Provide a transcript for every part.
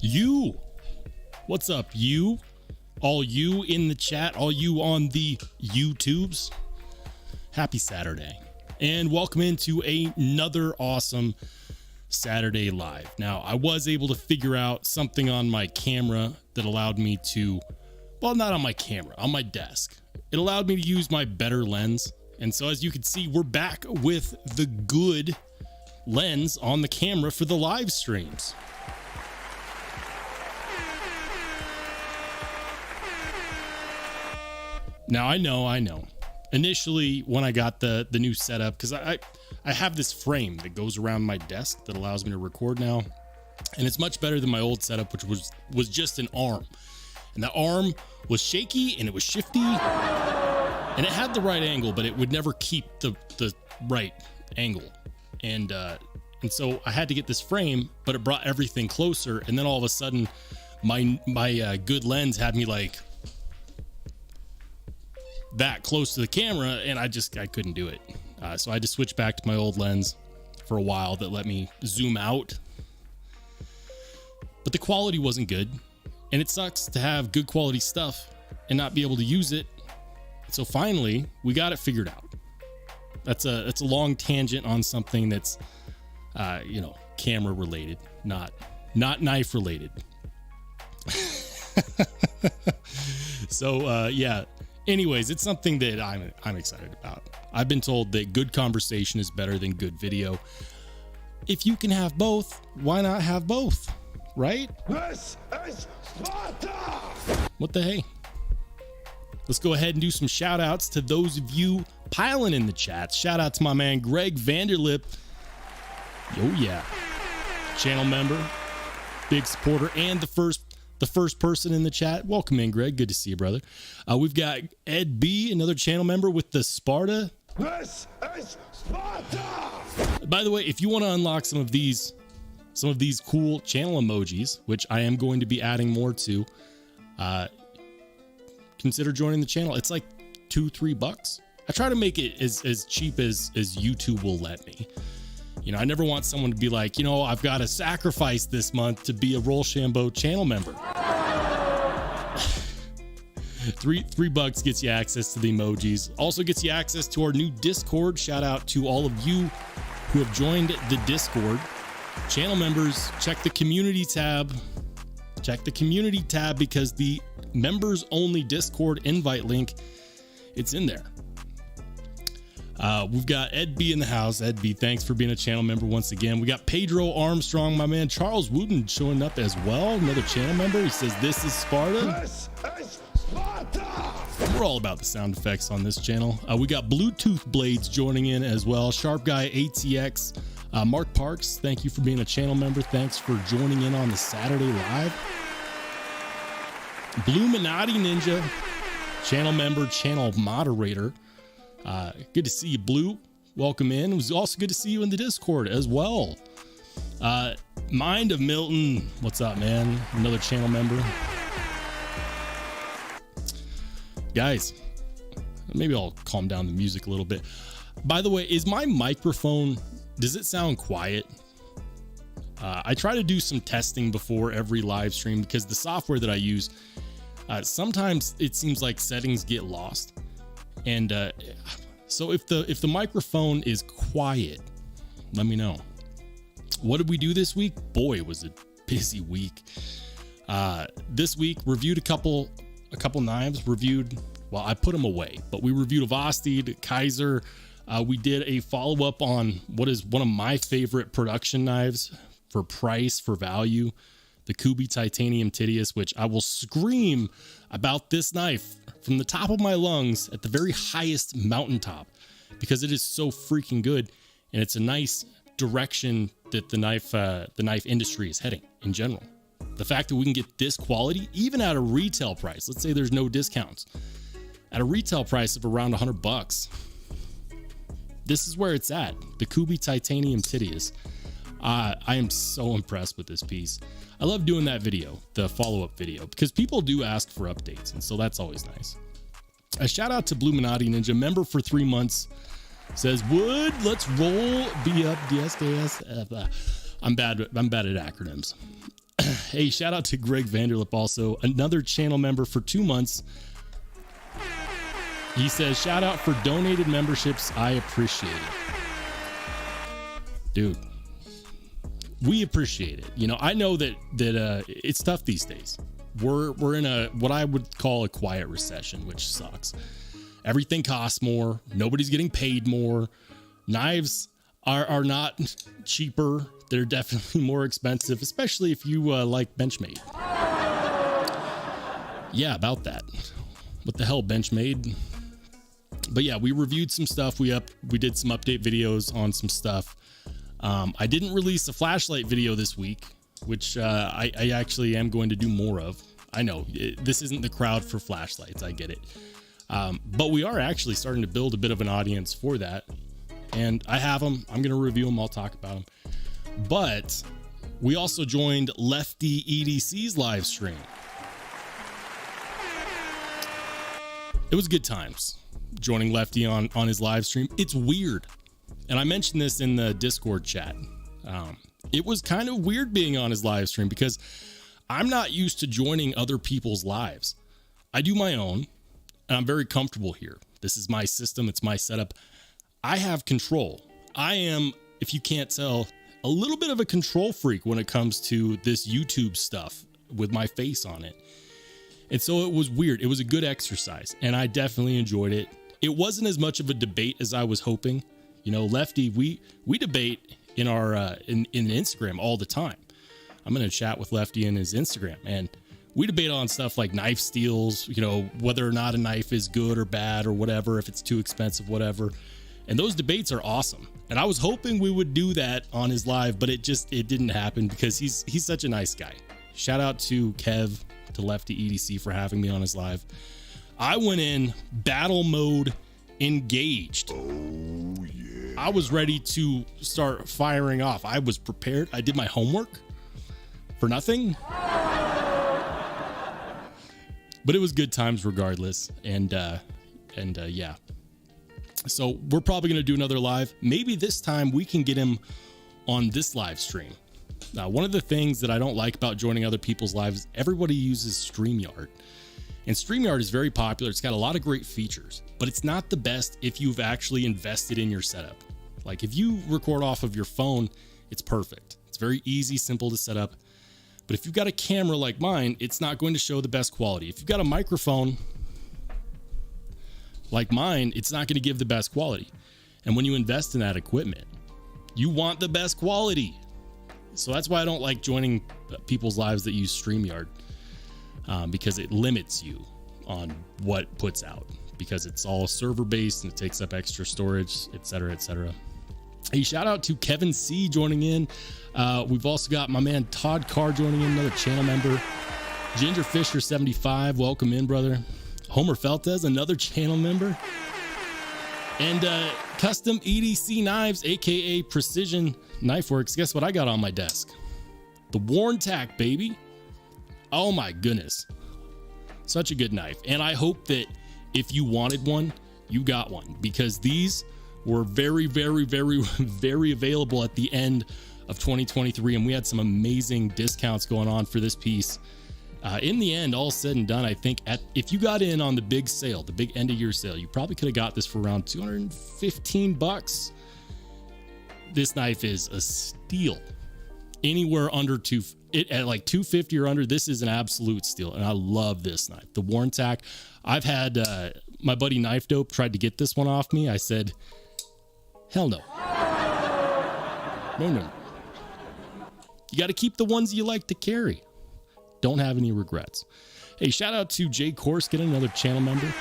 You, what's up, you? All you in the chat, all you on the YouTubes. Happy Saturday, and welcome into another awesome Saturday live. Now, I was able to figure out something on my camera that allowed me to, well, not on my camera, on my desk. It allowed me to use my better lens. And so as you can see, we're back with the good lens on the camera for the live streams. Now, I know. Initially, when I got the new setup, because I have this frame that goes around my desk that allows me to record now, and it's much better than my old setup, which was just an arm. And the arm was shaky and it was shifty, and it had the right angle, but it would never keep the right angle. And so I had to get this frame, but it brought everything closer. And then all of a sudden, my good lens had me like that close to the camera, and I couldn't do it. So I had to switch back to my old lens for a while that let me zoom out, but the quality wasn't good, and it sucks to have good quality stuff and not be able to use it. So finally we got it figured out. That's a long tangent on something that's camera related, not knife related. So yeah, anyways, it's something that I'm excited about. I've been told that good conversation is better than good video. If you can have both, why not have both, right? This is Sparta! What the hey? Let's go ahead and do some shout outs to those of you piling in the chats. Shout out to my man Greg Vanderlip. Yo yeah. Channel member, big supporter, and the first person in the chat. Welcome in, Greg. Good to see you, brother. We've got Ed B, another channel member with the Sparta. This is Sparta! By the way, if you want to unlock some of these cool channel emojis, which I am going to be adding more to, consider joining the channel. It's like $2-3. I try to make it as cheap as YouTube will let me. You know, I never want someone to be like, I've got to sacrifice this month to be a Rollshambo channel member. $3 gets you access to the emojis. Also gets you access to our new Discord. Shout out to all of you who have joined the Discord. Channel members, check the community tab. Check the community tab because the members only Discord invite link, it's in there. We've got Ed B in the house. Ed B, thanks for being a channel member once again. We got Pedro Armstrong, my man Charles Wooten showing up as well, another channel member. He says this is Sparta. This is Sparta. We're all about the sound effects on this channel. We got Bluetooth Blades joining in as well. Sharp Guy ATX, Mark Parks, thank you for being a channel member. Thanks for joining in on the Saturday live. Bluminati Ninja, channel member, channel moderator. Good to see you, Blue. Welcome in. It was also good to see you in the Discord as well. Mind of Milton, what's up, man? Another channel member. Guys, maybe I'll calm down the music a little bit. By the way, is my microphone, does it sound quiet? I try to do some testing before every live stream because the software that I use, sometimes it seems like settings get lost. And so if the microphone is quiet, let me know. What did we do this week? Boy, it was a busy week. This week reviewed a couple knives. Well, I put them away, but we reviewed a Vosteed, Kaiser. We did a follow-up on what is one of my favorite production knives for price, for value, the Kubi Titanium Titius, which I will scream about this knife from the top of my lungs at the very highest mountaintop because it is so freaking good, and it's a nice direction that the knife industry is heading in general. The fact that we can get this quality even at a retail price, let's say there's no discounts, at a retail price of around $100, this is where it's at. The Kubi Titanium Titius. I am so impressed with this piece. I love doing that video, the follow-up video, because people do ask for updates, and so that's always nice. A shout out to Bluminati Ninja, member for 3 months, says, Wood, let's roll, be up, DSKS. I'm bad at acronyms. Hey, shout out to Greg Vanderlip, also another channel member for 2 months. He says, shout out for donated memberships. I appreciate it. Dude, we appreciate it. You know, I know that it's tough these days. We're in a what I would call a quiet recession, which sucks. Everything costs more. Nobody's getting paid more. Knives are not cheaper. They're definitely more expensive, especially if you like benchmade. Yeah, about that. What the hell, benchmade? But yeah, we reviewed some stuff. We did some update videos on some stuff. I didn't release a flashlight video this week, which I actually am going to do more of. I know this isn't the crowd for flashlights. I get it. But we are actually starting to build a bit of an audience for that. And I have them. I'm going to review them. I'll talk about them. But we also joined Lefty.edc's live stream. It was good times joining Lefty on his live stream. It's weird. And I mentioned this in the Discord chat. It was kind of weird being on his live stream because I'm not used to joining other people's lives. I do my own, and I'm very comfortable here. This is my system. It's my setup. I have control. I am, if you can't tell, a little bit of a control freak when it comes to this YouTube stuff with my face on it. And so it was weird. It was a good exercise, and I definitely enjoyed it. It wasn't as much of a debate as I was hoping. You know, Lefty, we debate in our in Instagram all the time. I'm going to chat with Lefty in his Instagram, and we debate on stuff like knife steals, you know, whether or not a knife is good or bad or whatever, if it's too expensive, whatever. And those debates are awesome. And I was hoping we would do that on his live, but it didn't happen because he's such a nice guy. Shout out to Kev, to Lefty.edc for having me on his live. I went in battle mode engaged. Oh, yeah. I was ready to start firing off. I was prepared. I did my homework for nothing. But it was good times regardless. And yeah. So we're probably going to do another live. Maybe this time we can get him on this live stream. Now, one of the things that I don't like about joining other people's lives, everybody uses StreamYard. And StreamYard is very popular. It's got a lot of great features, but it's not the best if you've actually invested in your setup. Like if you record off of your phone, it's perfect. It's very easy, simple to set up. But if you've got a camera like mine, it's not going to show the best quality. If you've got a microphone like mine, it's not going to give the best quality. And when you invest in that equipment, you want the best quality. So that's why I don't like joining people's lives that use StreamYard, because it limits you on what puts out, because it's all server based and it takes up extra storage, etc., etc. Hey, shout out to Kevin C joining in. We've also got my man Todd Carr joining in, another channel member. Ginger Fisher 75, welcome in, brother. Homer Feltes, another channel member. And Custom EDC Knives, aka Precision Knife Works. Guess what I got on my desk? The Worn Tack, baby. Oh my goodness. Such a good knife. And I hope that if you wanted one, you got one, because these were very, very, very, very available at the end of 2023. And we had some amazing discounts going on for this piece. In the end, all said and done, I think if you got in on the big sale, the big end of year sale, you probably could have got this for around $215. This knife is a steal. Anywhere under at like $250 or under, this is an absolute steal. And I love this knife, the Worn Tack. I've had my buddy Knife Dope tried to get this one off me. I said, hell no. No. You got to keep the ones you like to carry. Don't have any regrets. Hey, shout out to Jay Korskin, another channel member.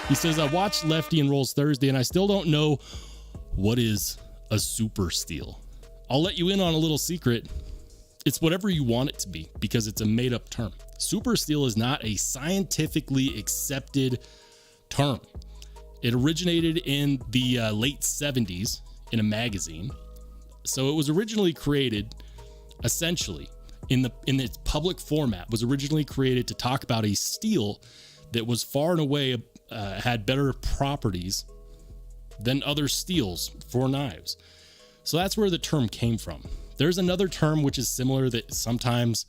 He says, I watched Lefty and Rolls Thursday and I still don't know what is a super steel. I'll let you in on a little secret. It's whatever you want it to be, because it's a made up term. Super steel is not a scientifically accepted term. It originated in the late 70s in a magazine. So it was originally created essentially in its public format, was originally created to talk about a steel that was far and away had better properties than other steels for knives. So that's where the term came from. There's another term which is similar that sometimes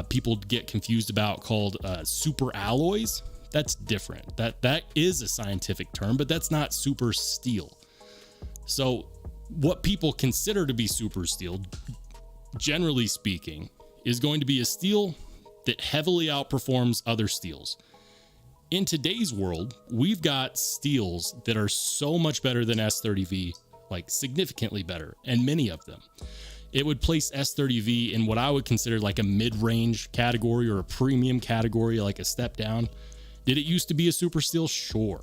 people get confused about called super alloys. That's different. That is a scientific term, but that's not super steel. So what people consider to be super steel, generally speaking, is going to be a steel that heavily outperforms other steels. In today's world, we've got steels that are so much better than S30V, like significantly better, and many of them. It would place S30V in what I would consider like a mid-range category or a premium category, like a step down. Did it used to be a super steel? Sure.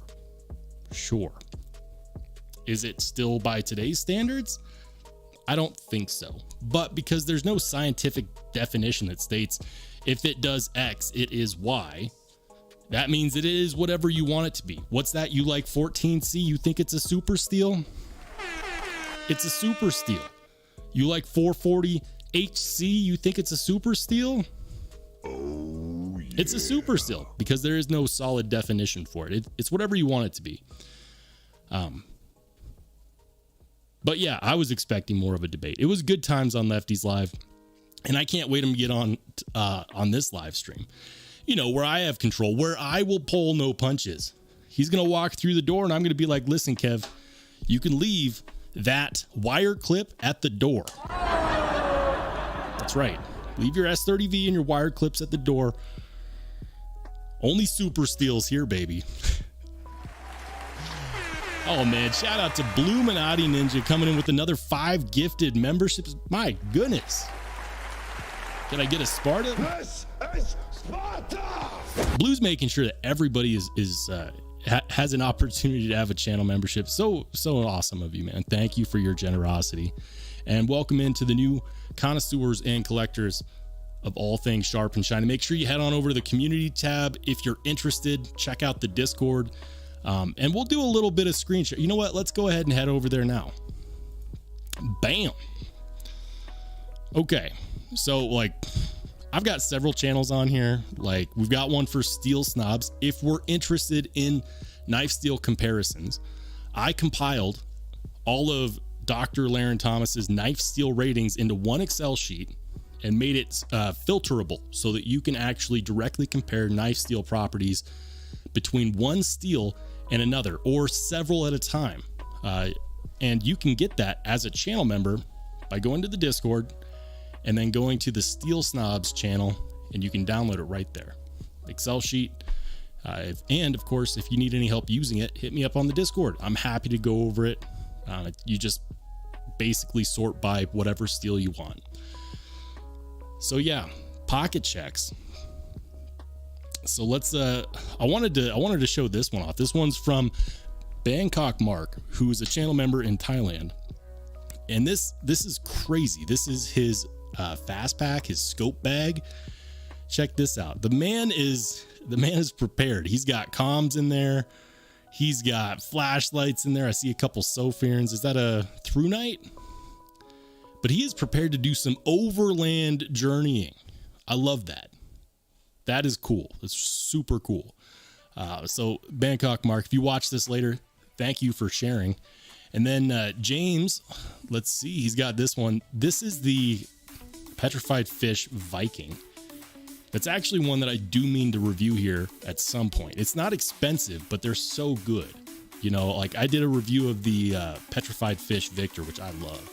Is it still by today's standards? I don't think so. But because there's no scientific definition that states if it does X, it is Y, that means it is whatever you want it to be. What's that? You like 14C? You think it's a super steel? It's a super steel. You like 440 HC? You think it's a super steel? Oh, yeah. It's a super steel because there is no solid definition for it. It's whatever you want it to be. But yeah, I was expecting more of a debate. It was good times on Lefties Live, and I can't wait to get on this live stream. You know, where I have control, where I will pull no punches. He's going to walk through the door, and I'm going to be like, listen, Kev, you can leave that wire clip at the door. That's right. Leave your S30V and your wire clips at the door. Only super steels here, baby. Oh man, shout out to Bluminati Ninja coming in with another 5 gifted memberships. My goodness. Can I get a Sparta? This is Sparta! Blue's making sure that everybody has an opportunity to have a channel membership. So awesome of you, man. Thank you for your generosity. And welcome into the new connoisseurs and collectors of all things sharp and shiny. Make sure you head on over to the community tab if you're interested. Check out the Discord. And we'll do a little bit of screen share. You know what? Let's go ahead and head over there now. Bam. Okay. So like I've got several channels on here. Like we've got one for steel snobs. If we're interested in knife steel comparisons, I compiled all of Dr. Laren Thomas's knife steel ratings into one Excel sheet and made it filterable so that you can actually directly compare knife steel properties between one steel and another, or several at a time. And you can get that as a channel member by going to the Discord and then going to the Steel Snobs channel, and you can download it right there. Excel sheet. And of course, if you need any help using it, hit me up on the Discord. I'm happy to go over it. You just basically sort by whatever steel you want. So yeah, pocket checks. So let's I wanted to show this one off. This one's from Bangkok Mark, who is a channel member in Thailand. And this is crazy. This is his fast pack, his scope bag. Check this out. The man is prepared. He's got comms in there. He's got flashlights in there. I see a couple Sophirns. Is that a through night? But he is prepared to do some overland journeying. I love that. That is cool. It's super cool. So Bangkok Mark, if you watch this later, thank you for sharing. And then James, let's see, he's got this one. This is the Petrified Fish Viking. That's actually one that I do mean to review here at some point. It's not expensive, but they're so good. You know, like I did a review of the Petrified Fish Victor, which I love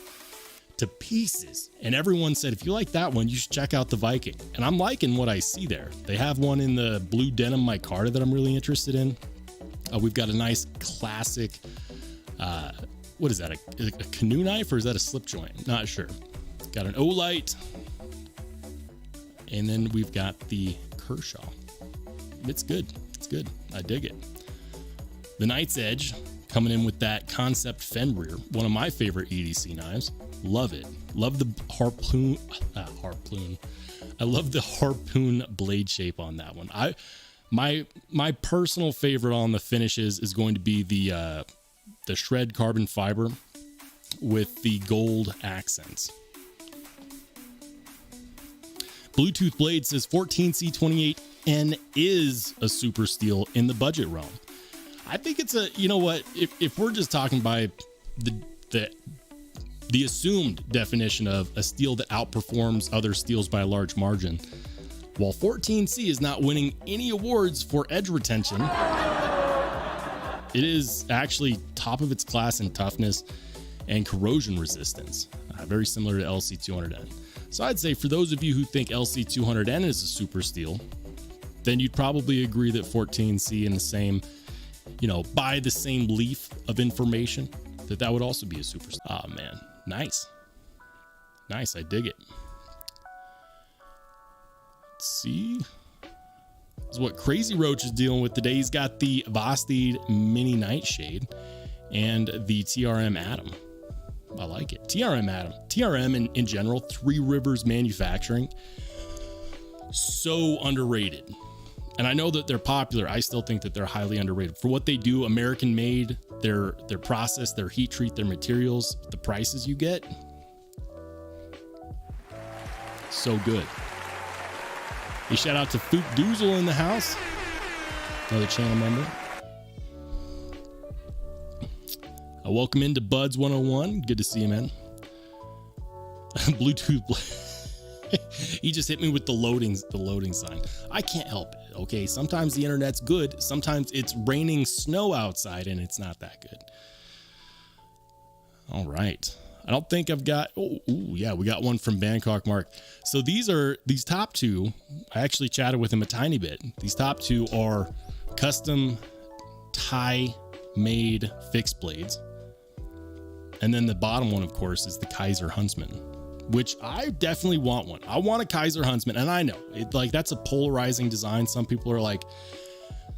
to pieces, and everyone said if you like that one, you should check out the Viking. And I'm liking what I see there. They have one in the blue denim micarta that I'm really interested in. We've got a nice classic what is that, a canoe knife, or is that a slip joint? Not sure. Got an Olight, and then we've got the Kershaw. It's good. I dig it. The Knight's Edge coming in with that Concept Fenrir, one of my favorite EDC knives. Love it. Love the harpoon. I love the harpoon blade shape on that one. My personal favorite on the finishes is going to be the shred carbon fiber with the gold accents. Bluetooth Blade says 14C28N is a super steel in the budget realm. I think it's a, you know what, if we're just talking by the assumed definition of a steel that outperforms other steels by a large margin, While 14C is not winning any awards for edge retention, it is actually top of its class in toughness and corrosion resistance, very similar to LC200N. So I'd say for those of you who think LC200N is a super steel, then you'd probably agree that 14C in the same, by the same leaf of information, that would also be a super steel. Oh man, nice. Nice, I dig it. Let's see. This is what Crazy Roach is dealing with today. He's got the Vosteed Mini Nightshade and the TRM Atom. I like it. TRM Atom. TRM in general, Three Rivers Manufacturing, so underrated. And I know that they're popular. I still think that they're highly underrated. For what they do, American made, their process, their heat treat, their materials, the prices you get, so good. A shout out to Fook Doozle in the house, another channel member. Welcome into Buds 101. Good to see you, man. Bluetooth. He just hit me with the loading sign. I can't help it. Okay, sometimes the internet's good. Sometimes it's raining snow outside and it's not that good. All right. I don't think I've got, yeah, we got one from Bangkok Mark. So these top two, I actually chatted with him a tiny bit. These top two are custom Thai made fixed blades. And then the bottom one, of course, is the Kaiser Huntsman, which I definitely want one. I want a Kaiser Huntsman. And I know that's a polarizing design. Some people are like,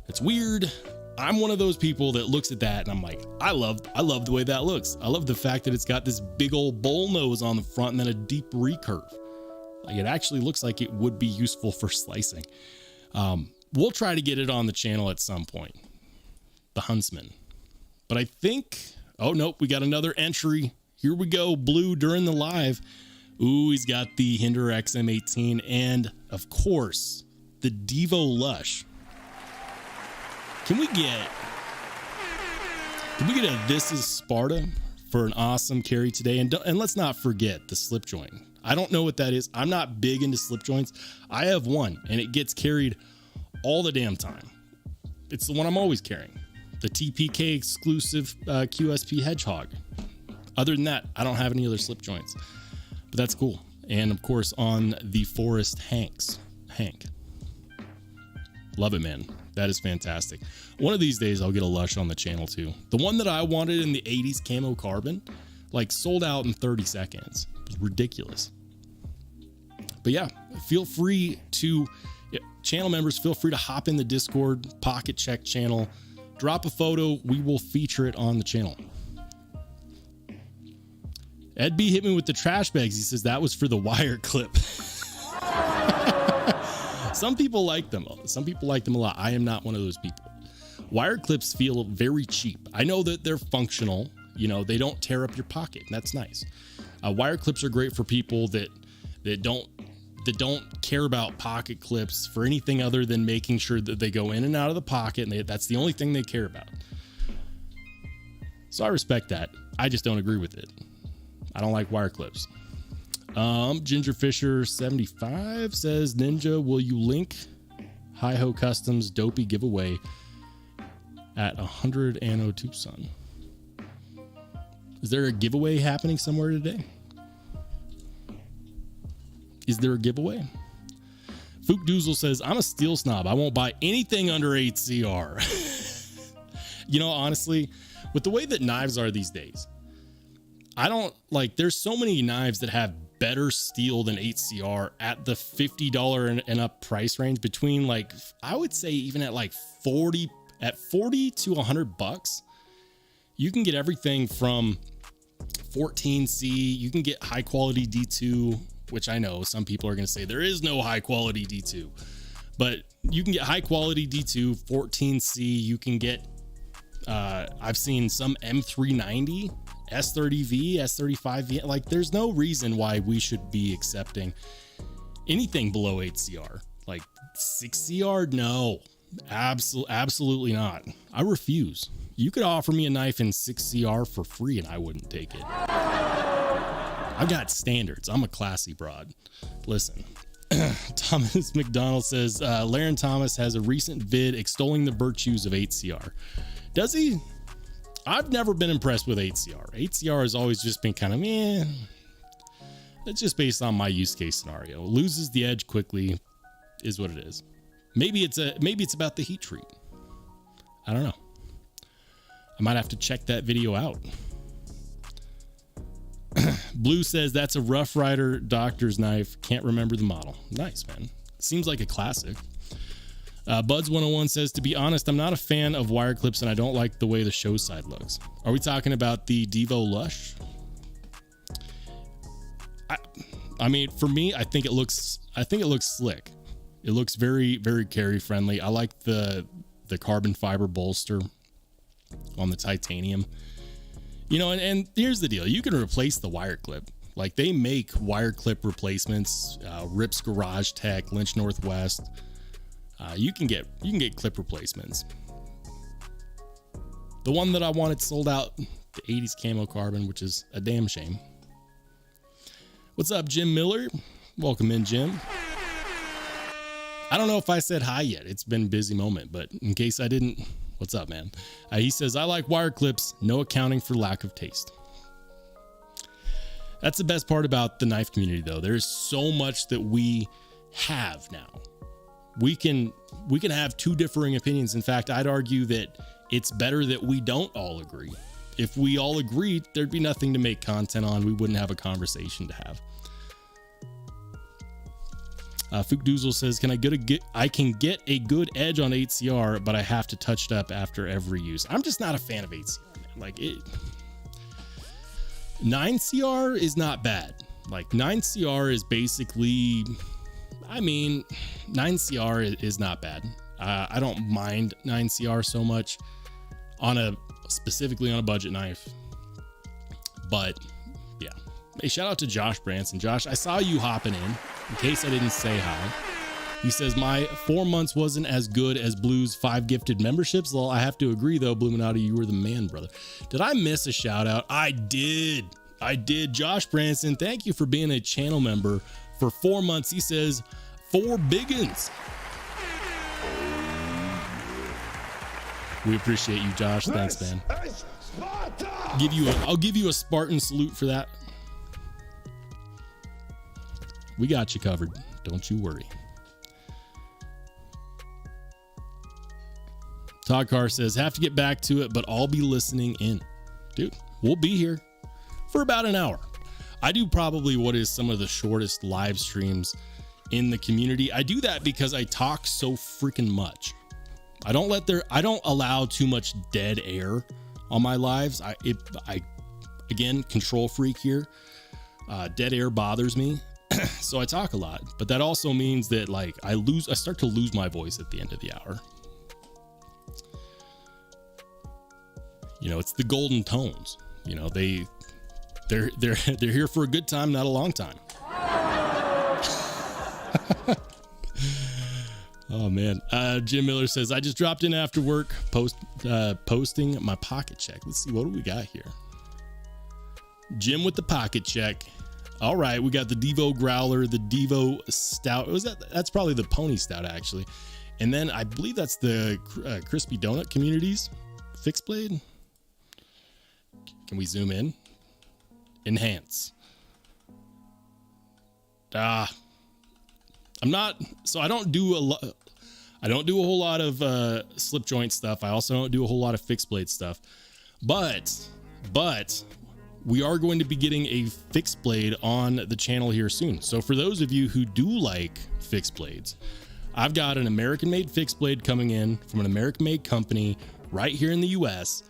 it's weird. I'm one of those people that looks at that and I'm like, I love the way that looks. I love the fact that it's got this big old bull nose on the front and then a deep recurve. Like, it actually looks like it would be useful for slicing. We'll try to get it on the channel at some point. The Huntsman. But I think, oh nope, we got another entry. Here we go, Blue during the live. Ooh, he's got the Hinder XM18 and of course the Devo Lush. Can we get a This Is Sparta for an awesome carry today? And let's not forget the slip joint. I don't know what that is. I'm not big into slip joints. I have one and it gets carried all the damn time. It's the one I'm always carrying. The TPK exclusive QSP Hedgehog. Other than that, I don't have any other slip joints, but that's cool. And of course on the Forest Hank. Love it, man. That is fantastic. One of these days I'll get a Lush on the channel too. The one that I wanted in the 80s camo carbon, sold out in 30 seconds. It was ridiculous. But yeah, feel free to, channel members, feel free to hop in the Discord, Pocket Check channel, drop a photo. We will feature it on the channel. Ed B hit me with the trash bags. He says that was for the wire clip. Some people like them. Some people like them a lot. I am not one of those people. Wire clips feel very cheap. I know that they're functional. They don't tear up your pocket. And that's nice. Wire clips are great for people that don't care about pocket clips for anything other than making sure that they go in and out of the pocket. And that's the only thing they care about. So I respect that. I just don't agree with it. I don't like wire clips. Ginger Fisher 75 says, Ninja, will you link Hi-Ho Customs Dopey giveaway at 100 Anno Tucson? Is there a giveaway happening somewhere today? Is there a giveaway? Fook Doozle says, I'm a steel snob. I won't buy anything under 8CR. Honestly, with the way that knives are these days, I don't there's so many knives that have better steel than 8CR at the $50 and up price range, between I would say even at 40 to $100. You can get everything from 14C. You can get high quality D2, which I know some people are going to say there is no high quality D2, but you can get high quality D2, 14C. You can get, I've seen some M390, S30V, S35V. There's no reason why we should be accepting anything below 8CR. 6CR, no, absolutely not. I refuse. You could offer me a knife in 6CR for free and I wouldn't take it. I've got standards. I'm a classy broad. Listen, Thomas McDonald says, Laren Thomas has a recent vid extolling the virtues of 8CR. Does he? I've never been impressed with 8CR. 8CR has always just been kind of, that's just based on my use case scenario. Loses the edge quickly is what it is. Maybe it's about the heat treat. I don't know. I might have to check that video out. Blue says that's a Rough Rider doctor's knife. Can't remember the model. Nice, man. Seems like a classic. Buds 101 says, to be honest, I'm not a fan of wire clips and I don't like the way the show side looks. Are we talking about the Devo Lush? I mean, for me, I think it looks slick. It looks very, very carry friendly. I like the carbon fiber bolster on the titanium. You know, and here's the deal. You can replace the wire clip. Like, they make wire clip replacements, Rips Garage Tech, Lynch Northwest. You can get clip replacements. The one that I wanted sold out, the 80s camo carbon, which is a damn shame. What's up, Jim Miller? Welcome in, Jim. I don't know if I said hi yet. It's been a busy moment, but in case I didn't, what's up, man? He says, I like wire clips, no accounting for lack of taste. That's the best part about the knife community, though. There's so much that we have now. We can have two differing opinions. In fact, I'd argue that it's better that we don't all agree. If we all agreed, there'd be nothing to make content on. We wouldn't have a conversation to have. Fookdoozle says, I can get a good edge on 8CR, but I have to touch it up after every use. I'm just not a fan of 8CR, man. Like, 9CR is not bad. Like, 9CR is basically, 9CR is not bad. I don't mind 9CR so much specifically on a budget knife. But yeah. Hey, shout out to Josh Branson. Josh, I saw you hopping in case I didn't say hi. He says, my 4 months wasn't as good as Blue's 5 gifted memberships. Well, I have to agree, though, Bluminati, you were the man, brother. Did I miss a shout out? I did. Josh Branson, thank you for being a channel member for 4 months. He says, 4 biggins. We appreciate you, Josh. Thanks, man. I'll give you a Spartan salute for that. We got you covered. Don't you worry. Todd Carr says, have to get back to it, but I'll be listening in. Dude, we'll be here for about an hour. I do probably what is some of the shortest live streams in the community. I do that because I talk so freaking much. I don't allow too much dead air on my lives. I again, control freak here. Dead air bothers me. So I talk a lot, but that also means that like I start to lose my voice at the end of the hour. You know, it's the golden tones. You know, they're here for a good time, not a long time. Oh man. Jim Miller says, I just dropped in after work, posting my pocket check. Let's see, what do we got here? Jim with the pocket check. All right, we got the Devo Growler, the Devo Stout. That's probably the Pony Stout, actually. And then I believe that's the Crispy Donut Communities fixed blade. Can we zoom in? Enhance. I don't do a whole lot of slip joint stuff. I also don't do a whole lot of fixed blade stuff. But we are going to be getting a fixed blade on the channel here soon. So for those of you who do like fixed blades, I've got an American-made fixed blade coming in from an American-made company right here in the US.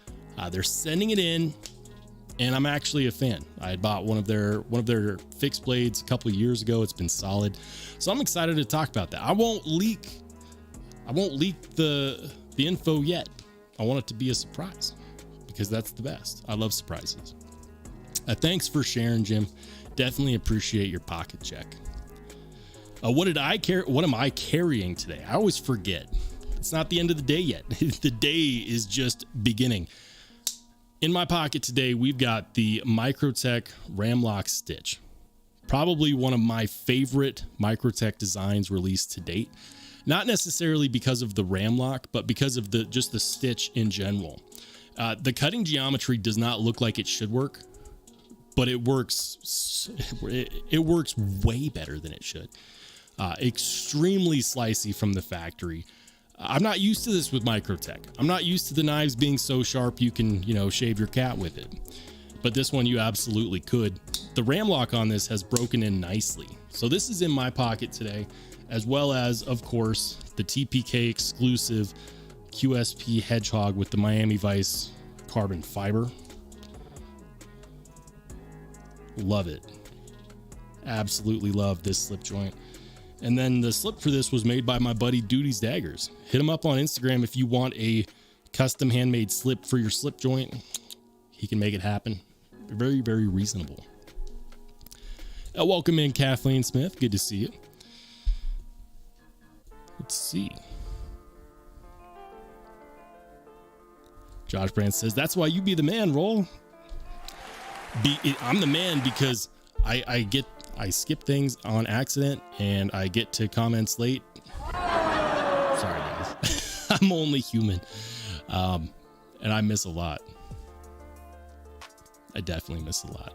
They're sending it in, and I'm actually a fan. I had bought one of their fixed blades a couple of years ago. It's been solid, so I'm excited to talk about that. I won't leak the info yet. I want it to be a surprise because that's the best. I love surprises. Thanks for sharing, Jim. Definitely appreciate your pocket check. What am I carrying today? I always forget. It's not the end of the day yet. The day is just beginning. In my pocket today, we've got the microtech Ramlock stitch. Probably one of my favorite microtech designs released to date. Not necessarily because of the ram lock, but because of just the stitch in general. The cutting geometry does not look like it should work, but it works. It works way better than it should. Extremely slicey from the factory. I'm not used to this with microtech. I'm not used to the knives being so sharp you can, shave your cat with it. But this one you absolutely could. The ram lock on this has broken in nicely. So this is in my pocket today, as well as, of course, the TPK exclusive QSP Hedgehog with the Miami Vice carbon fiber. Love it. Absolutely love this slip joint. And then the slip for this was made by my buddy Duty's Daggers. Hit him up on Instagram if you want a custom handmade slip for your slip joint. He can make it happen. Very, very reasonable. Welcome in, Kathleen Smith. Good to see you. Let's see. Josh Brand says, that's why you be the man, Roll. I'm the man because I skip things on accident and I get to comments late. Sorry, guys. I'm only human. And I miss a lot. I definitely miss a lot.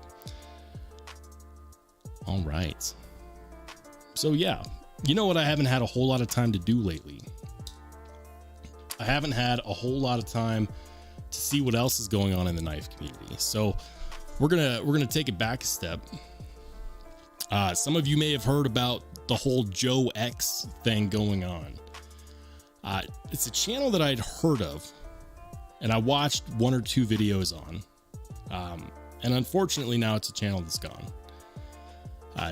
All right. So yeah, you know what I haven't had a whole lot of time to do lately? I haven't had a whole lot of time to see what else is going on in the knife community. So we're gonna take it back a step. Some of you may have heard about the whole Joe X thing going on. It's a channel that I'd heard of, and I watched one or two videos on. And unfortunately now it's a channel that's gone.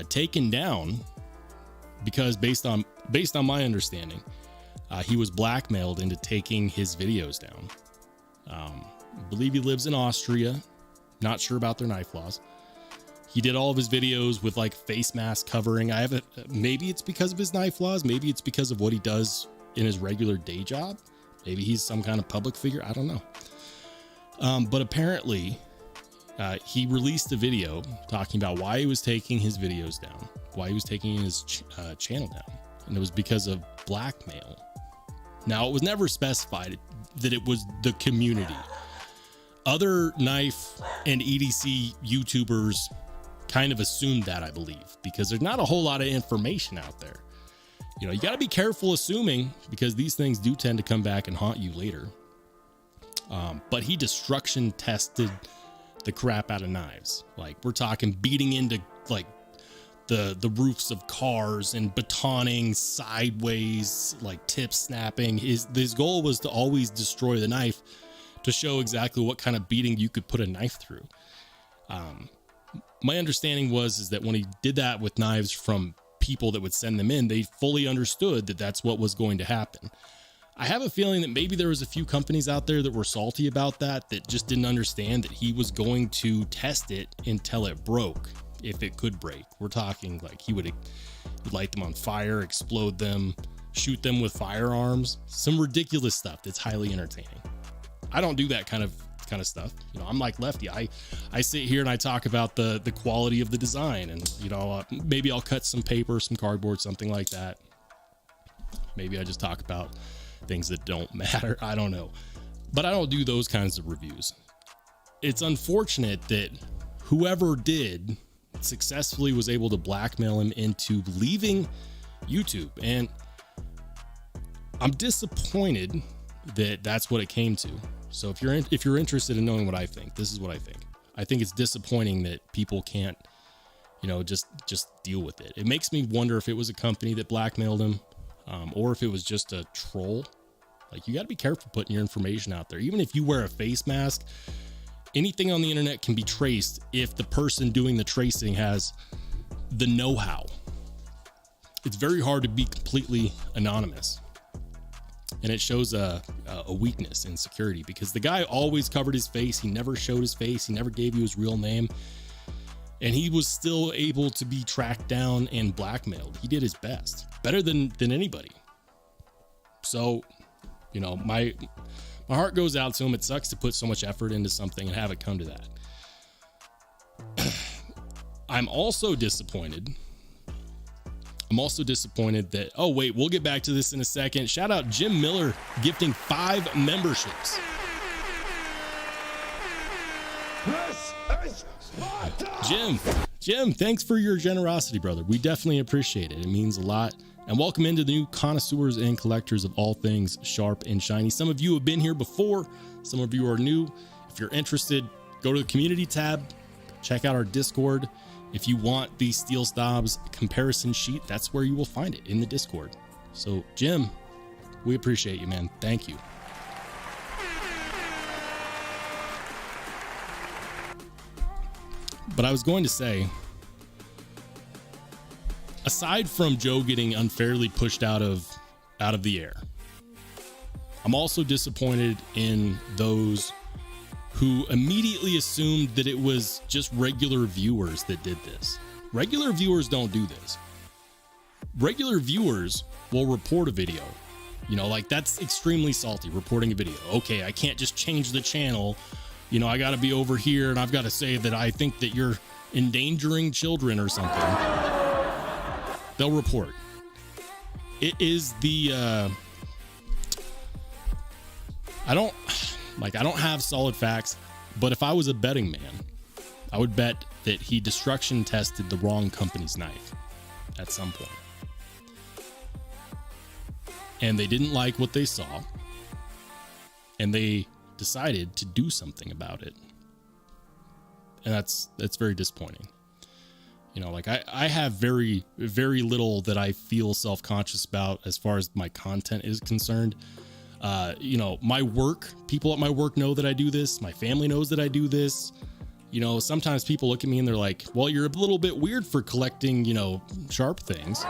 Taken down because based on my understanding, he was blackmailed into taking his videos down. I believe he lives in Austria. Not sure about their knife laws. He did all of his videos with like face mask covering. Maybe it's because of his knife laws. Maybe it's because of what he does in his regular day job. Maybe he's some kind of public figure. I don't know. But apparently he released a video talking about why he was taking his videos down, why he was taking his channel down. And it was because of blackmail. Now, it was never specified that it was the community. Other knife and EDC YouTubers kind of assumed that, I believe, because there's not a whole lot of information out there. You got to be careful assuming, because these things do tend to come back and haunt you later. But he destruction tested the crap out of knives. Like, we're talking beating into like the roofs of cars and batoning sideways, like tip snapping. His goal was to always destroy the knife to show exactly what kind of beating you could put a knife through. My understanding is that when he did that with knives from people that would send them in, they fully understood that that's what was going to happen. I have a feeling that maybe there was a few companies out there that were salty about that just didn't understand that he was going to test it until it broke, if it could break. We're talking like he would light them on fire, explode them, shoot them with firearms, some ridiculous stuff that's highly entertaining. I don't do that kind of stuff. I'm like Lefty. I sit here and I talk about the quality of the design, and maybe I'll cut some paper, some cardboard, something like that. Maybe I just talk about things that don't matter. I don't know, but I don't do those kinds of reviews. It's unfortunate that whoever did successfully was able to blackmail him into leaving YouTube, and I'm disappointed that that's what it came to. So if you're interested in knowing what I think, this is what I think. I think it's disappointing that people can't, just deal with it. It makes me wonder if it was a company that blackmailed him, or if it was just a troll. Like, you got to be careful putting your information out there. Even if you wear a face mask, anything on the internet can be traced if the person doing the tracing has the know-how. It's very hard to be completely anonymous. And it shows a weakness in security, because the guy always covered his face. He never showed his face. He never gave you his real name. And he was still able to be tracked down and blackmailed. He did his best, better than anybody. So, my heart goes out to him. It sucks to put so much effort into something and have it come to that. I'm also disappointed that, oh wait, we'll get back to this in a second. Shout out Jim Miller gifting 5 memberships. This is Sparta! Jim, thanks for your generosity, brother. We definitely appreciate it. It means a lot. And welcome into the new connoisseurs and collectors of all things sharp and shiny. Some of you have been here before. Some of you are new. If you're interested, go to the community tab, check out our Discord. If you want the Steel Snobs comparison sheet, that's where you will find it, in the Discord. So Jim, we appreciate you, man. Thank you. But I was going to say, aside from Joe getting unfairly pushed out of the air, I'm also disappointed in those who immediately assumed that it was just regular viewers that did this. Regular viewers don't do this. Regular viewers will report a video. You know, like, that's extremely salty, reporting a video. Okay, I can't just change the channel. You know, I got to be over here and I've got to say that I think that you're endangering children or something. They'll report. It is the, I don't have solid facts, but if I was a betting man, I would bet that he destruction tested the wrong company's knife at some point. And they didn't like what they saw, and they decided to do something about it. And that's very disappointing. You know, like, I have very, very little that I feel self-conscious about as far as my content is concerned. You know, my work, people at my work know that I do this. My family knows that I do this. You know, sometimes people look at me and they're like, well, you're a little bit weird for collecting, you know, sharp things.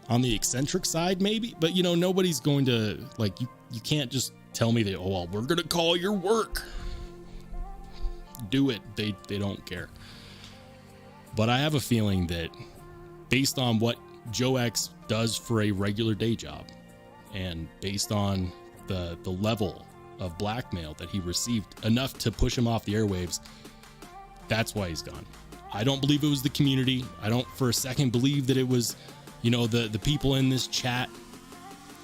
On the eccentric side, maybe, but, you know, nobody's going to, like, you can't just tell me that, oh, well, we're going to call your work. Do it. They don't care. But I have a feeling that based on what Joe X does for a regular day job, and based on the level of blackmail that he received, enough to push him off the airwaves, that's why he's gone. I don't believe it was the community. I don't for a second believe that it was, you know, the people in this chat.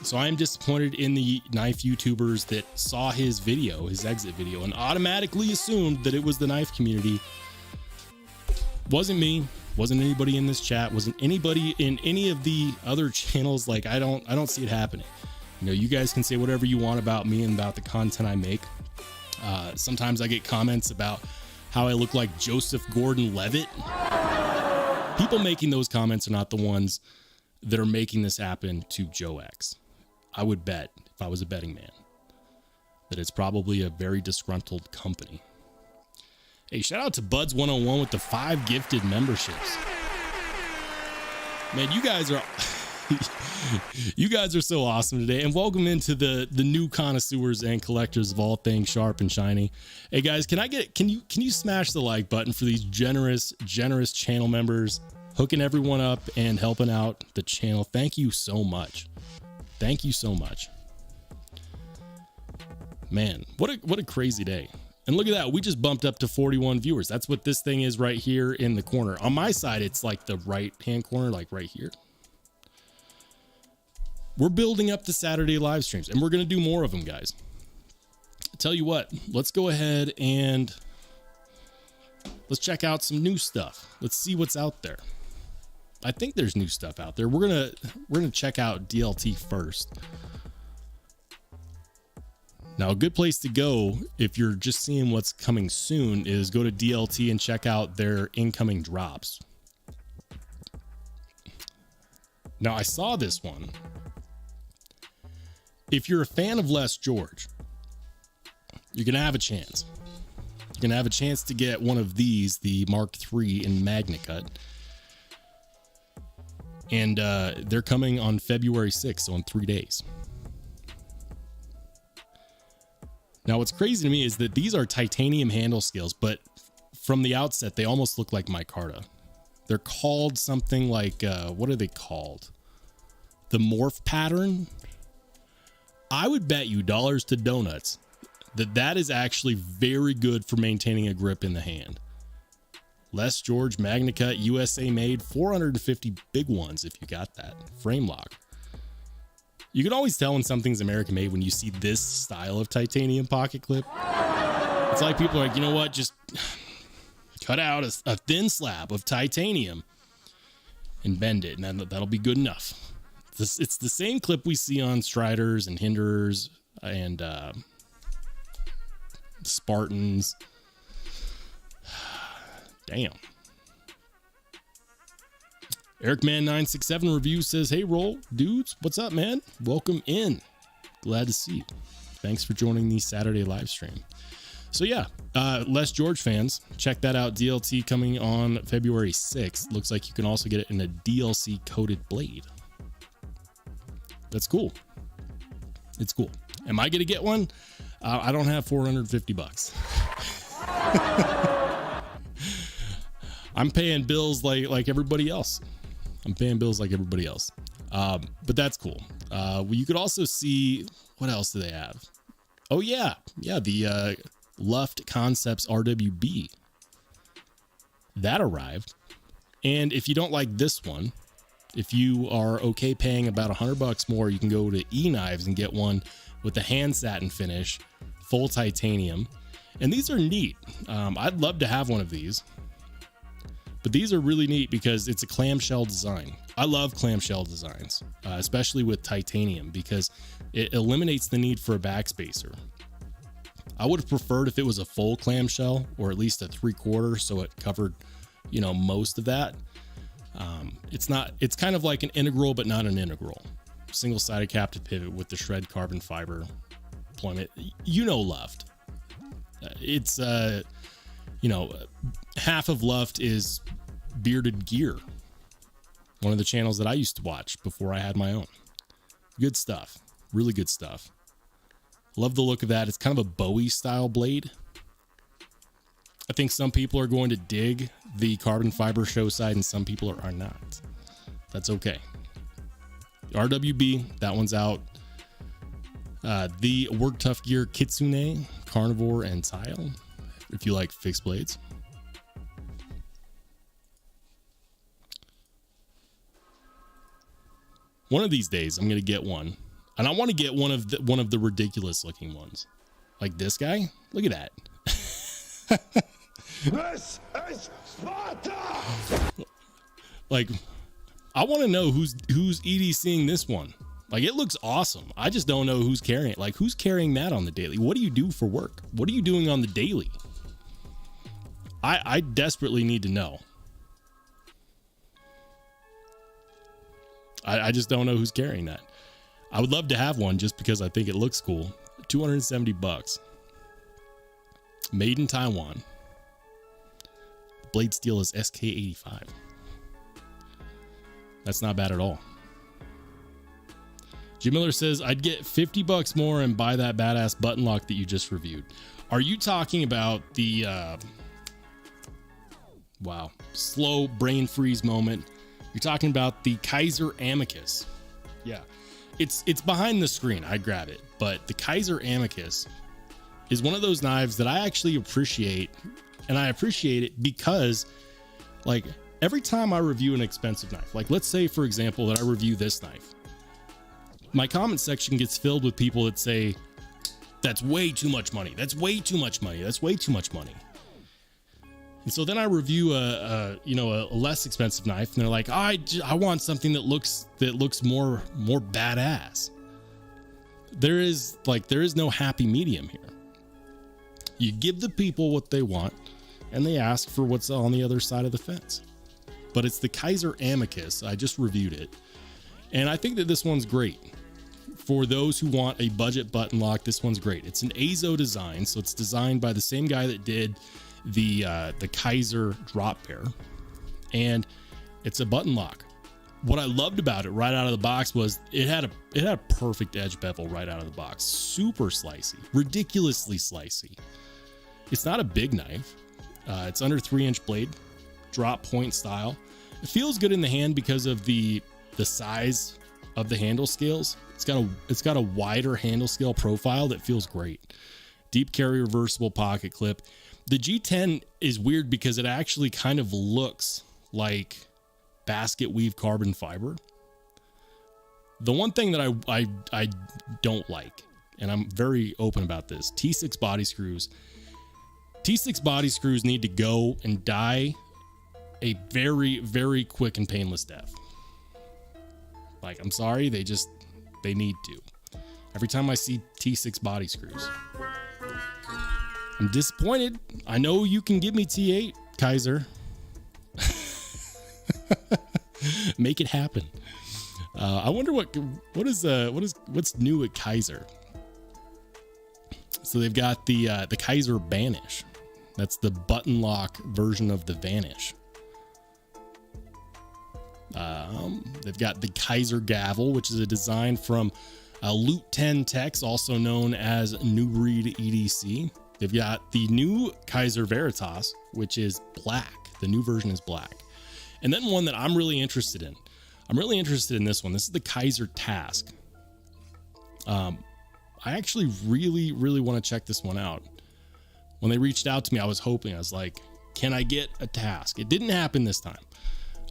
So I'm disappointed in the knife YouTubers that saw his video, his exit video, and automatically assumed that it was the knife community. Wasn't me. Wasn't anybody in this chat. Wasn't anybody in any of the other channels. Like, I don't see it happening. You know, you guys can say whatever you want about me and about the content I make. Sometimes I get comments about how I look like Joseph Gordon-Levitt. People making those comments are not the ones that are making this happen to Joe X. I would bet, if I was a betting man, that it's probably a very disgruntled company. Hey, shout out to Buds101 with the 5 gifted memberships. Man, you guys are so awesome today, and welcome into the new connoisseurs and collectors of all things sharp and shiny. Hey guys, can you smash the like button for these generous channel members, hooking everyone up and helping out the channel? Thank you so much. Thank you so much. Man, what a crazy day. And look at that, we just bumped up to 41 viewers. That's what this thing is right here in the corner. On my side, it's like the right hand corner, like right here. We're building up the Saturday live streams, and we're going to do more of them, guys. I tell you what, let's go ahead and let's check out some new stuff. Let's see what's out there. I think there's new stuff out there. We're gonna check out DLT first. Now, a good place to go if you're just seeing what's coming soon is go to DLT and check out their incoming drops. Now, I saw this one. If you're a fan of Les George, you're gonna have a chance. You're gonna have a chance to get one of these, the Mark III in MagnaCut. And they're coming on February 6th, so in 3 days. Now, what's crazy to me is that these are titanium handle scales, but from the outset, they almost look like micarta. They're called something like, what are they called? The morph pattern? I would bet you dollars to donuts that is actually very good for maintaining a grip in the hand. Les George MagnaCut USA made, 450 big ones if you got that. Frame lock. You can always tell when something's American made when you see this style of titanium pocket clip. It's like people are like, you know what, just cut out a thin slab of titanium and bend it, and that'll be good enough. It's the same clip we see on Striders and Hinderers and Spartans. Damn. EricMan967 review says, hey, Roll dudes, what's up, man? Welcome in. Glad to see you. Thanks for joining the Saturday live stream. So yeah, Les George fans, check that out. DLT coming on February 6th. Looks like you can also get it in a DLC coated blade. That's cool. It's cool. Am I going to get one? I don't have $450. I'm paying bills like everybody else. But that's cool. Well, you could also see, what else do they have? Oh yeah, the Luft Concepts RWB that arrived. And if you don't like this one, if you are okay paying about $100 more, you can go to E-Knives and get one with the hand satin finish, full titanium. And these are neat. I'd love to have one of these. But these are really neat because it's a clamshell design. I love clamshell designs, especially with titanium, because it eliminates the need for a backspacer. I would have preferred if it was a full clamshell, or at least a 3/4, so it covered, most of that. It's kind of like an integral, but not an integral. Single-sided captive pivot with the shred carbon fiber deployment. Luft. It's half of Luft is Bearded Gear, one of the channels that I used to watch before I had my own. Good stuff. Really good stuff. Love the look of that. It's kind of a Bowie style blade. I think some people are going to dig the carbon fiber show side and some people are not. That's okay. RWB, that one's out. The Work Tough Gear Kitsune, Carnivore, and Tile, if you like fixed blades. One of these days, I'm going to get one. And I want to get one of the ridiculous looking ones. Like this guy. Look at that. This is Sparta! Like, I want to know who's EDCing this one. Like, it looks awesome. I just don't know who's carrying it. Like, who's carrying that on the daily? What do you do for work? What are you doing on the daily? I desperately need to know. I just don't know who's carrying that. I would love to have one just because I think it looks cool. $270. Made in Taiwan. The blade steel is SK85. That's not bad at all. Jim Miller says, I'd get $50 more and buy that badass button lock that you just reviewed. Are you talking about the wow, slow brain freeze moment? You're talking about the Kaiser Amicus. Yeah, it's behind the screen. I'd grab it, but the Kaiser Amicus is one of those knives that I actually appreciate, and I appreciate it because, like, every time I review an expensive knife, like let's say for example that I review this knife, my comment section gets filled with people that say, that's way too much money. That's way too much money. That's way too much money. And so then I review a less expensive knife, and they're like, I want something that looks more badass. There is no happy medium here. You give the people what they want, and they ask for what's on the other side of the fence. But it's the Kaiser Amicus. I just reviewed it, and I think that this one's great. For those who want a budget button lock, this one's great. It's an Azo design, so it's designed by the same guy that did the Kaiser drop pair, and it's a button lock. What I loved about it right out of the box was it had a perfect edge bevel right out of the box. Super slicey, ridiculously slicey. It's not a big knife. It's under 3-inch blade, drop point style. It feels good in the hand because of the size of the handle scales. It's got a wider handle scale profile that feels great. Deep carry reversible pocket clip. The G10 is weird because it actually kind of looks like basket weave carbon fiber. The one thing that I don't like, and I'm very open about this, T6 body screws. T6 body screws need to go and die a very, very quick and painless death. Like, I'm sorry, they need to. Every time I see T6 body screws, I'm disappointed. I know you can give me T8, Kaiser. Make it happen. I wonder what's new at Kaiser. So they've got the Kaiser Banish. That's the button lock version of the Vanish. They've got the Kaiser Gavel, which is a design from Loot 10 Techs, also known as New Breed EDC. They've got the new Kaiser Veritas, which is black. The new version is black. And then one that I'm really interested in. I'm really interested in this one. This is the Kaiser Task. I actually really, really want to check this one out. When they reached out to me, I was like, can I get a Task? It didn't happen this time.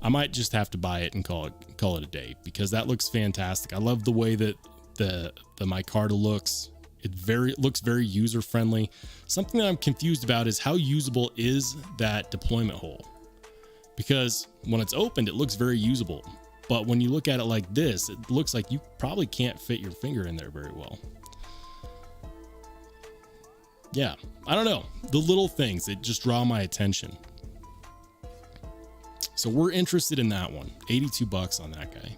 I might just have to buy it and call it a day, because that looks fantastic. I love the way that the micarta looks. It looks very user friendly. Something that I'm confused about is how usable is that deployment hole? Because when it's opened, it looks very usable. But when you look at it like this, it looks like you probably can't fit your finger in there very well. Yeah, I don't know. The little things that just draw my attention. So we're interested in that one. $82 on that guy.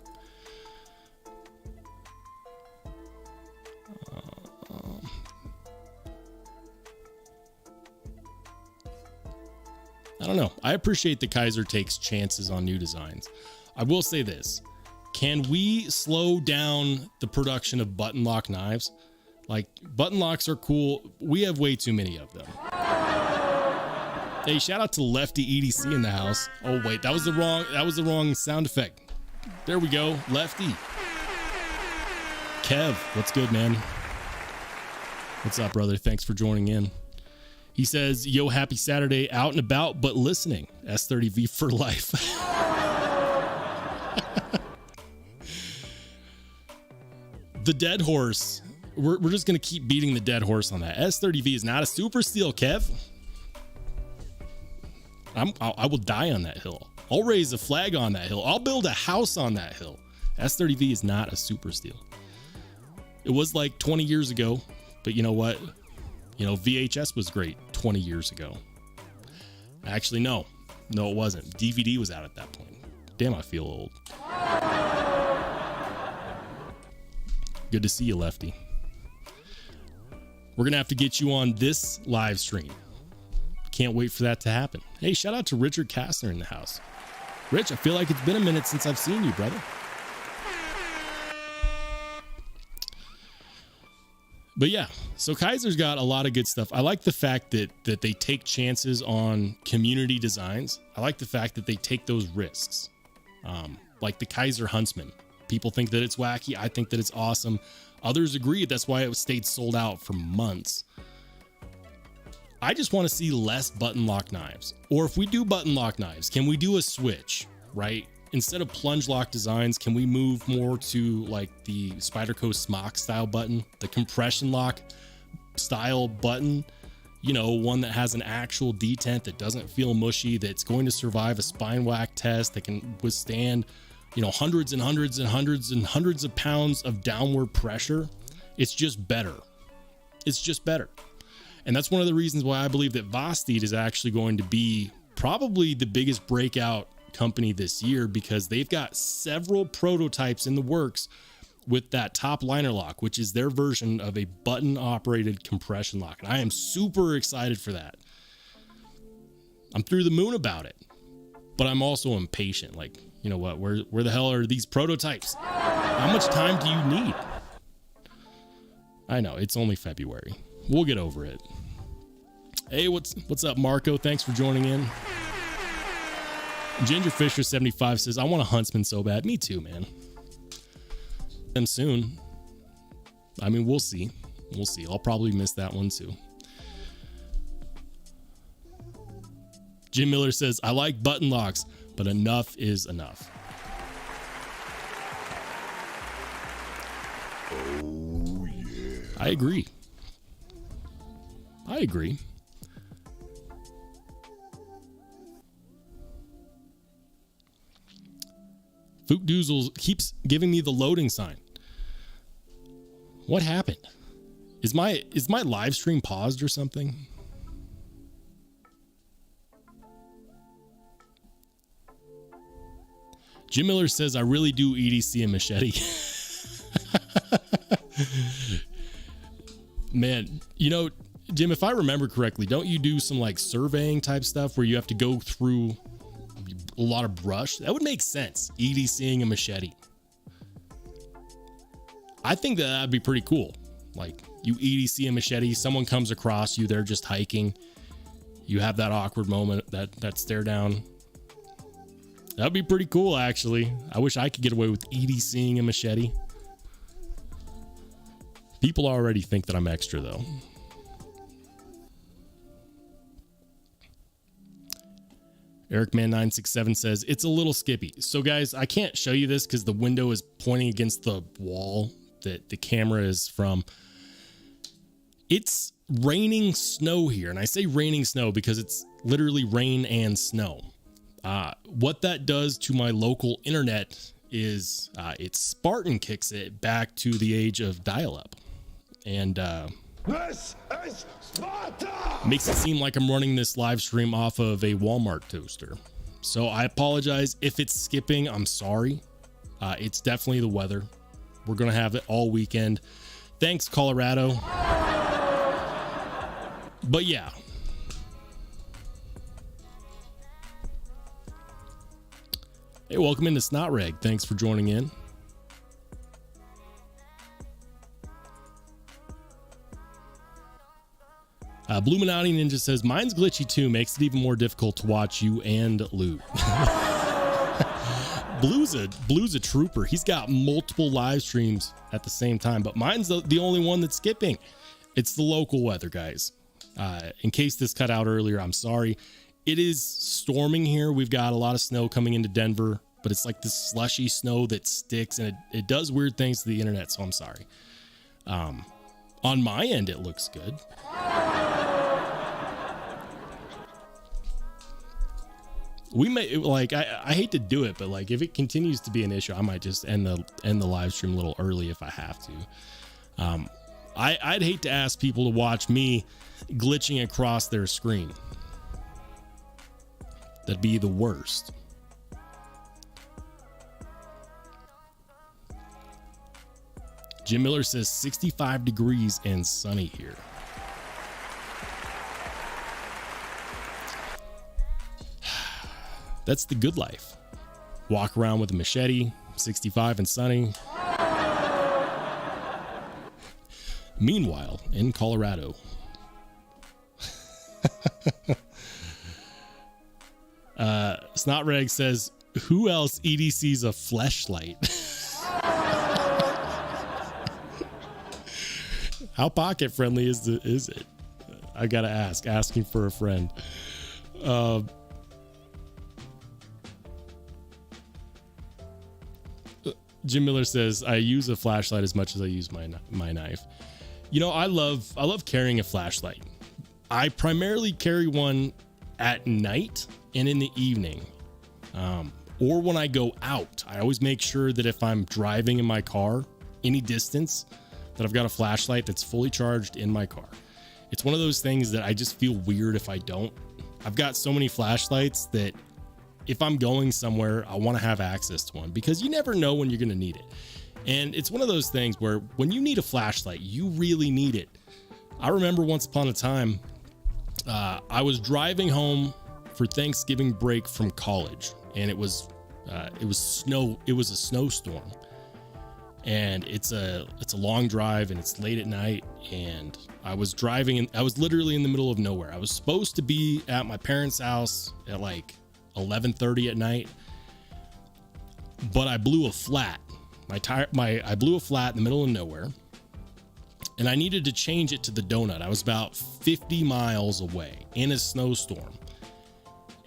I don't know. I appreciate that Kaiser takes chances on new designs. I will say this. Can we slow down the production of button lock knives? Like, button locks are cool. We have way too many of them. Hey, shout out to Lefty EDC in the house. Oh wait, that was the wrong sound effect. There we go. Lefty. Kev, what's good, man? What's up, brother? Thanks for joining in. He says, yo, happy Saturday, out and about, but listening. S30V for life. The dead horse. We're just going to keep beating the dead horse on that. S30V is not a super steel, Kev. I will die on that hill. I'll raise a flag on that hill. I'll build a house on that hill. S30V is not a super steel. It was like 20 years ago, but you know what? VHS was great 20 years ago. Actually, no, it wasn't. DVD was out at that point. Damn, I feel old. Good to see you, Lefty. We're going to have to get you on this live stream. Can't wait for that to happen. Hey, shout out to Richard Kastner in the house. Rich, I feel like it's been a minute since I've seen you, brother. But yeah, so Kaiser's got a lot of good stuff. I like the fact that they take chances on community designs. I like the fact that they take those risks. Like the Kaiser Huntsman. People think that it's wacky. I think that it's awesome. Others agree. That's why it stayed sold out for months. I just want to see less button lock knives. Or if we do button lock knives, can we do a switch, right? Instead of plunge lock designs, can we move more to like the Spyderco smock style button, the compression lock style button? One that has an actual detent that doesn't feel mushy, that's going to survive a spine whack test, that can withstand, hundreds and hundreds and hundreds and hundreds of pounds of downward pressure. It's just better. It's just better. And that's one of the reasons why I believe that Vosteed is actually going to be probably the biggest breakout company this year, because they've got several prototypes in the works with that top liner lock, which is their version of a button operated compression lock. And I am super excited for that. I'm through the moon about it, but I'm also impatient. Like, you know what, where the hell are these prototypes? How much time do you need? I know it's only February. We'll get over it. Hey, what's up, Marco? Thanks for joining in. Ginger Fisher 75 says, I want a Huntsman so bad. Me too, man. Them soon. I mean, we'll see. I'll probably miss that one too. Jim Miller says, I like button locks, but enough is enough. Oh, yeah. I agree. Foot Doozle keeps giving me the loading sign. What happened? Is my live stream paused or something? Jim Miller says, I really do EDC a machete. Man, you know, Jim, if I remember correctly, don't you do some like surveying type stuff where you have to go through a lot of brush? That would make sense, EDCing a machete. I think that'd be pretty cool. Like, you EDC a machete, someone comes across you, they're just hiking. You have that awkward moment, that stare down. That'd be pretty cool, actually. I wish I could get away with EDCing a machete. People already think that I'm extra, though. EricMan967 says, it's a little skippy. So, guys, I can't show you this because the window is pointing against the wall that the camera is from. It's raining snow here. And I say raining snow because it's literally rain and snow. What that does to my local internet is it Spartan kicks it back to the age of dial-up. And This is Sparta! makes it seem like I'm running this live stream off of a Walmart toaster. So I apologize if it's skipping. I'm sorry. It's definitely the weather. We're going to have it all weekend. Thanks, Colorado. But yeah. Hey, welcome into Snot Reg. Thanks for joining in. Bluminati Ninja says, mine's glitchy too, makes it even more difficult to watch you and loot. Blue's a trooper. He's got multiple live streams at the same time, but mine's the only one that's skipping. It's the local weather, guys. In case this cut out earlier, I'm sorry. It is storming here. We've got a lot of snow coming into Denver, but it's like this slushy snow that sticks, and it does weird things to the internet, so I'm sorry. On my end, it looks good. We may, like, I hate to do it, but like if it continues to be an issue, I might just end the live stream a little early if I have to. I'd hate to ask people to watch me glitching across their screen. That'd be the worst. Jim Miller says 65 degrees and sunny here. That's the good life. Walk around with a machete, 65 and sunny. Meanwhile, in Colorado. Snotreg says, who else EDC's a fleshlight? How pocket friendly is it? I gotta ask. Asking for a friend. Jim Miller says, I use a flashlight as much as I use my knife. You know, I love carrying a flashlight. I primarily carry one at night and in the evening, or when I go out. I always make sure that if I'm driving in my car any distance, that I've got a flashlight that's fully charged in my car. It's one of those things that I just feel weird if I don't. I've got so many flashlights that if I'm going somewhere, I want to have access to one because you never know when you're going to need it. And it's one of those things where when you need a flashlight, you really need it. I remember once upon a time, I was driving home for Thanksgiving break from college, and it was a snowstorm. And it's a long drive, and it's late at night, and I was driving, and I was literally in the middle of nowhere. I was supposed to be at my parents' house at like 11:30 at night, but I blew a flat. I blew a flat in the middle of nowhere, and I needed to change it to the donut. I was about 50 miles away in a snowstorm,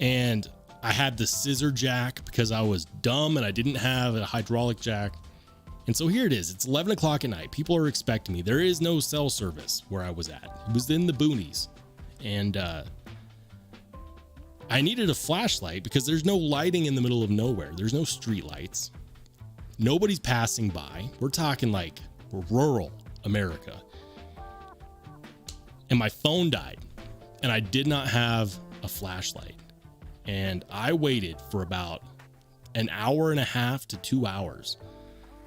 and I had the scissor jack because I was dumb and I didn't have a hydraulic jack. And so here it is. It's 11 o'clock at night. People are expecting me. There is no cell service where I was at. It was in the boonies. And I needed a flashlight because there's no lighting in the middle of nowhere. There's no street lights. Nobody's passing by. We're talking like rural America. And my phone died. And I did not have a flashlight. And I waited for about an hour and a half to 2 hours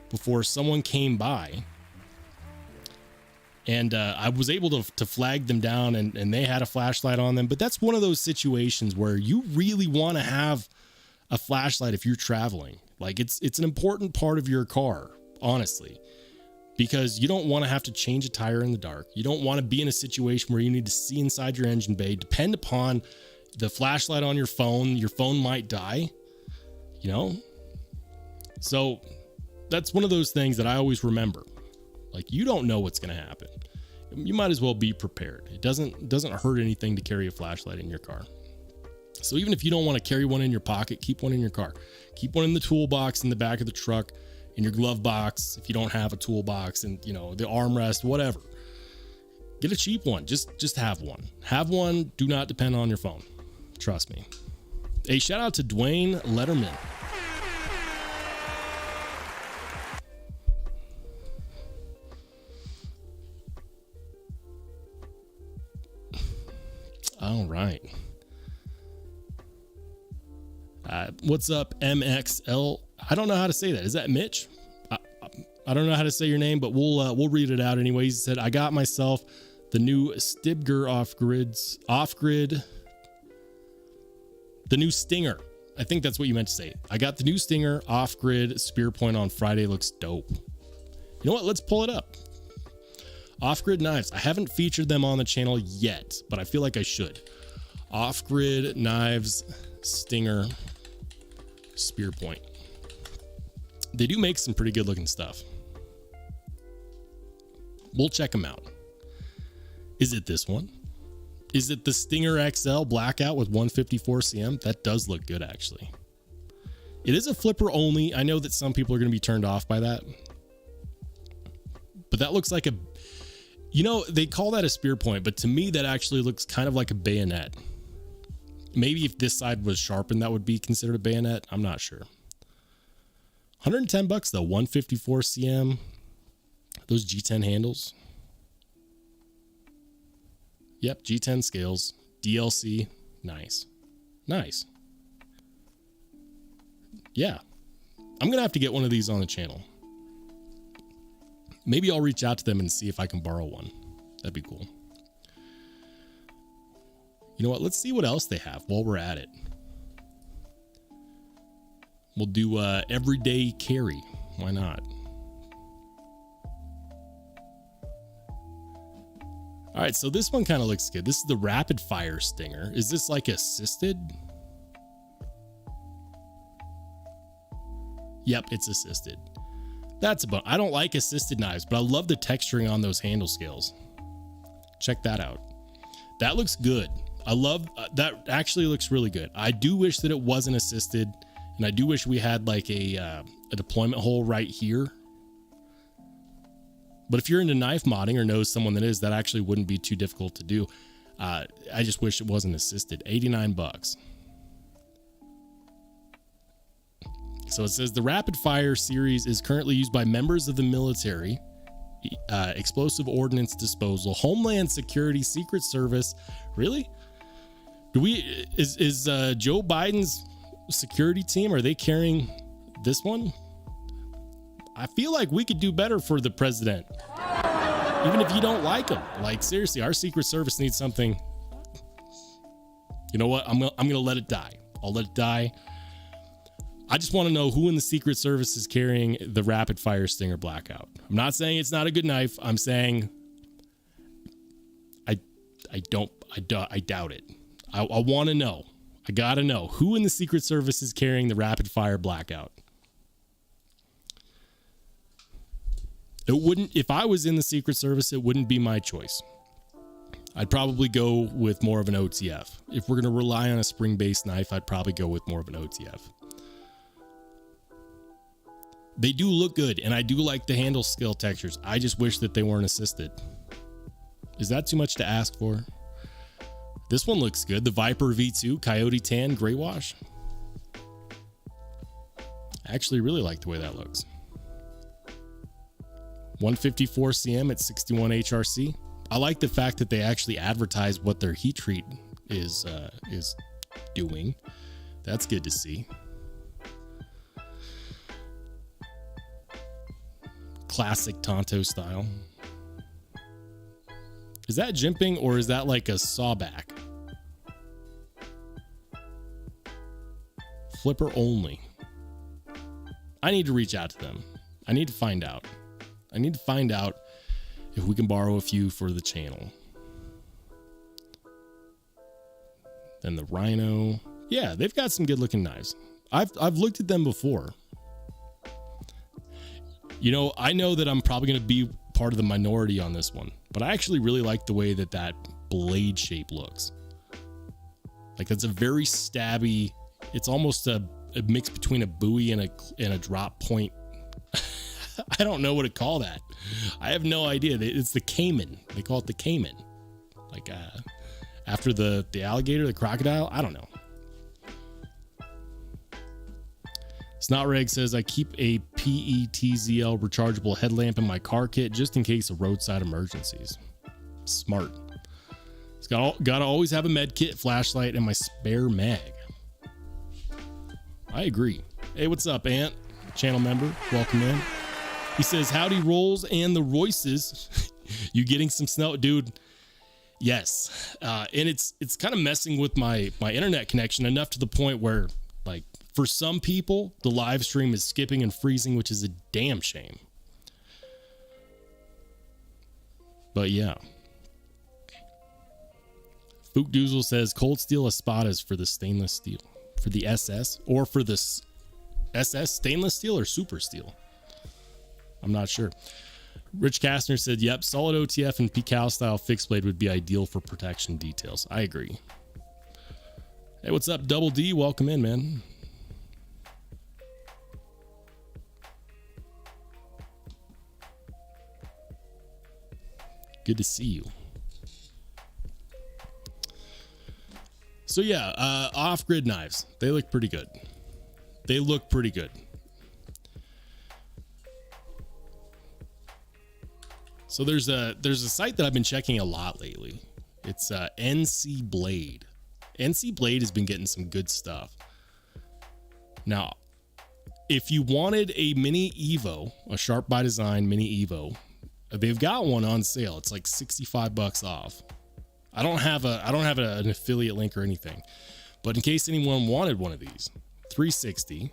before someone came by, and I was able to flag them down, and they had a flashlight on them. But that's one of those situations where you really want to have a flashlight if you're traveling. Like it's an important part of your car, honestly, because you don't want to have to change a tire in the dark. You don't want to be in a situation where you need to see inside your engine bay, depend upon the flashlight on your phone. Your phone might die, you know? So that's one of those things that I always remember. Like, you don't know what's going to happen. You might as well be prepared. It doesn't hurt anything to carry a flashlight in your car. So even if you don't want to carry one in your pocket, keep one in your car. Keep one in the toolbox in the back of the truck, in your glove box if you don't have a toolbox, and you know, the armrest, whatever. Get a cheap one. Just have one. Have one. Do not depend on your phone. Trust me. A shout out to Dwayne Letterman. All right. What's up, MXL? I don't know how to say that. Is that Mitch? I don't know how to say your name, but we'll read it out anyways. He said, I got myself the new Stibger off-grid, the new Stinger. I think that's what you meant to say. I got the new Stinger off-grid spear point on Friday. Looks dope. You know what? Let's pull it up. Off-grid knives. I haven't featured them on the channel yet, but I feel like I should. Off-grid knives, Stinger, spear point. They do make some pretty good looking stuff. We'll check them out. Is it this one? Is it the Stinger XL blackout with 154 cm? That does look good, actually. It is a flipper only. I know that some people are going to be turned off by that, but that looks like a, you know, they call that a spear point, but to me that actually looks kind of like a bayonet. Maybe if this side was sharpened, that would be considered a bayonet. I'm not sure. 110 bucks though, 154 cm. Those G10 handles. Yep, G10 scales, DLC, nice. Nice. Yeah. I'm going to have to get one of these on the channel. Maybe I'll reach out to them and see if I can borrow one. That'd be cool. You know what? Let's see what else they have while we're at it. We'll do everyday carry. Why not? All right, so this one kind of looks good. This is the rapid fire Stinger. Is this like assisted? Yep, it's assisted. That's a bummer. I don't like assisted knives, but I love the texturing on those handle scales. Check that out. That looks good. I love that. Actually looks really good. I do wish that it wasn't assisted, and I do wish we had like a deployment hole right here. But if you're into knife modding or knows someone that is, that actually wouldn't be too difficult to do. I just wish it wasn't assisted. 89 bucks. So it says the rapid fire series is currently used by members of the military, explosive ordnance disposal, Homeland Security, Secret Service. Really? Is Joe Biden's security team, are they carrying this one? I feel like we could do better for the president, even if you don't like him. Like, seriously, our Secret Service needs something. You know what? I'm gonna let it die. I'll let it die. I just want to know who in the Secret Service is carrying the rapid fire Stinger blackout. I'm not saying it's not a good knife. I'm saying I doubt it. I want to know. I gotta know who in the Secret Service is carrying the rapid fire blackout. It wouldn't, if I was in the Secret Service, it wouldn't be my choice. I'd probably go with more of an OTF. If we're going to rely on a spring-based knife, I'd probably go with more of an OTF. They do look good, and I do like the handle scale textures. I just wish that they weren't assisted. Is that too much to ask for? This one looks good. The Viper V2 Coyote Tan Gray Wash. I actually really like the way that looks. 154 cm at 61 HRC. I like the fact that they actually advertise what their heat treat is doing. That's good to see. Classic Tonto style. Is that jimping or is that like a sawback? Flipper only. I need to reach out to them. I need to find out. I need to find out if we can borrow a few for the channel. Then the Rhino. Yeah, they've got some good looking knives. I've looked at them before. You know, I know that I'm probably going to be part of the minority on this one, but I actually really like the way that that blade shape looks. Like that's a very stabby. It's almost a mix between a buoy and a drop point. I don't know what to call that. I have no idea. It's the Cayman. They call it the Cayman. Like after the alligator, the crocodile. I don't know. Snotreg says, I keep a PETZL rechargeable headlamp in my car kit just in case of roadside emergencies. Smart. It's gotta always have a med kit, flashlight, and my spare mag. I agree. Hey, what's up, Ant? Channel member, welcome in. He says, howdy Rolls and the Royces. You getting some snow? Dude, yes. And it's kind of messing with my internet connection enough to the point where, like, for some people, the live stream is skipping and freezing, which is a damn shame. But yeah. Fook Doozle says, cold steel espadas for the stainless steel. For the SS? Or for the SS stainless steel or super steel? I'm not sure. Rich Kastner said, yep, solid OTF and PCAL style fixed blade would be ideal for protection details. I agree. Hey, what's up, Double D? Welcome in, man. Good to see you. So yeah, off-grid knives. They look pretty good. They look pretty good. So there's a site that I've been checking a lot lately. It's NC Blade. NC Blade has been getting some good stuff. Now, if you wanted a mini Evo, a Sharp by Design mini Evo, they've got one on sale. It's like $65 off. I don't have an affiliate link or anything, but in case anyone wanted one of these, 360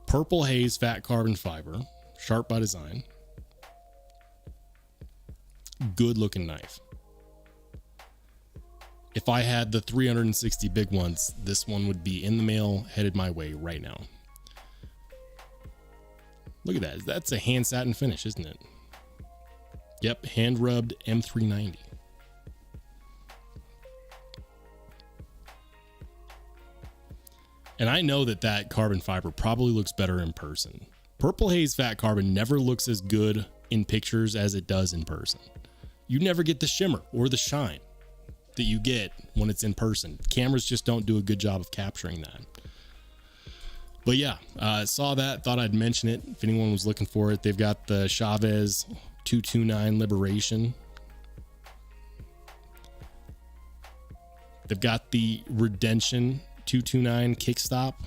purple haze fat carbon fiber, Sharp by Design. Good looking knife. If I had the 360 big ones, this one would be in the mail, headed my way right now. Look at that. That's a hand satin finish, isn't it? Yep, hand rubbed M390. And I know that carbon fiber probably looks better in person. Purple haze fat carbon never looks as good in pictures as it does in person. You never get the shimmer or the shine that you get when it's in person. Cameras just don't do a good job of capturing that. But yeah, saw that, thought I'd mention it if anyone was looking for it. They've got the Chavez 229 Liberation. They've got the Redemption 229 Kickstop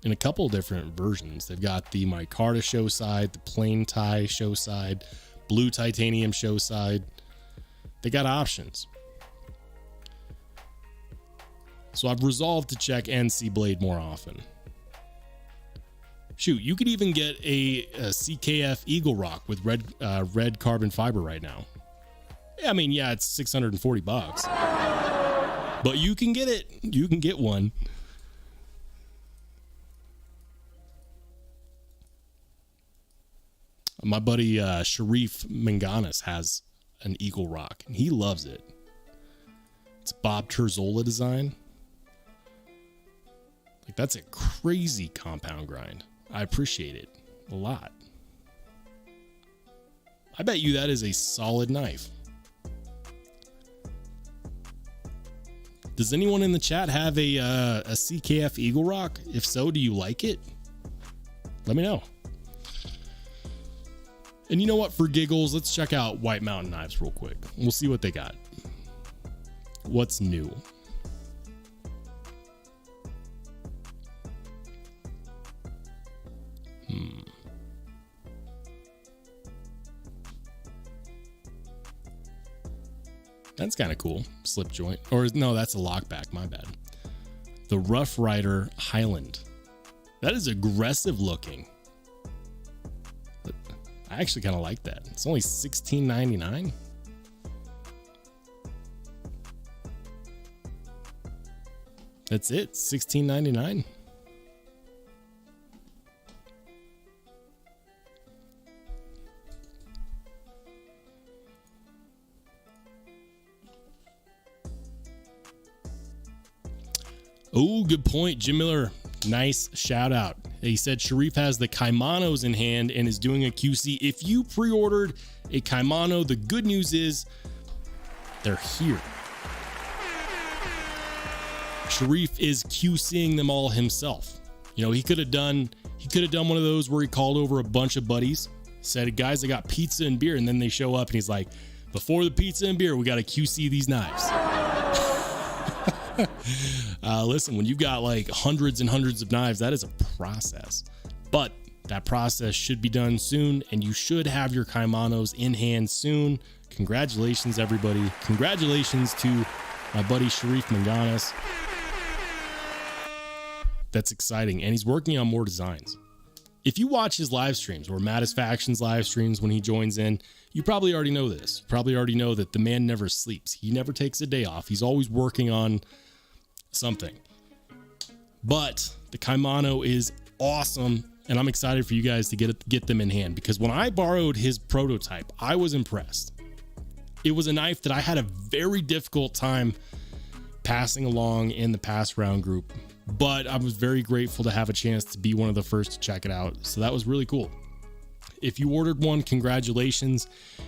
in a couple different versions. They've got the micarta show side, the plain tie show side, blue titanium show side. They got options. So I've resolved to check NC Blade more often. Shoot, you could even get a CKF Eagle Rock with red carbon fiber right now. I mean, yeah, it's $640, but you can get it. You can get one. My buddy Sharif Manganas has an Eagle Rock, and he loves it. It's Bob Terzola design. Like, that's a crazy compound grind. I appreciate it a lot. I bet you that is a solid knife. Does anyone in the chat have a CKF Eagle Rock? If so, do you like it? Let me know. And you know what? For giggles, let's check out White Mountain Knives real quick. We'll see what they got. What's new? That's kind of cool. Slip joint. Or no, that's a lockback. My bad. The Rough Rider Highland. That is aggressive looking. I actually kind of like that. It's only $16.99. That's it. $16.99. Oh, good point. Jim Miller, nice shout out. He said Sharif has the Kaimanos in hand and is doing a QC. If you pre-ordered a Kaimano, the good news is they're here. Sharif is QCing them all himself. You know, he could have done one of those where he called over a bunch of buddies, said, guys, I got pizza and beer, and then they show up and he's like, before the pizza and beer, we got to QC these knives. Listen, when you've got like hundreds and hundreds of knives, that is a process, but that process should be done soon, and you should have your Kaimanos in hand soon. Congratulations, everybody. Congratulations to my buddy Sharif Manganas. That's exciting, and he's working on more designs. If you watch his live streams or Mattisfaction's live streams when he joins in, you probably already know this. You probably already know that the man never sleeps. He never takes a day off. He's always working on something. But the Kaimano is awesome, and I'm excited for you guys to get them in hand, because when I borrowed his prototype, I was impressed. It was a knife that I had a very difficult time passing along in the pass round group, but I was very grateful to have a chance to be one of the first to check it out. So that was really cool. If you ordered one, congratulations.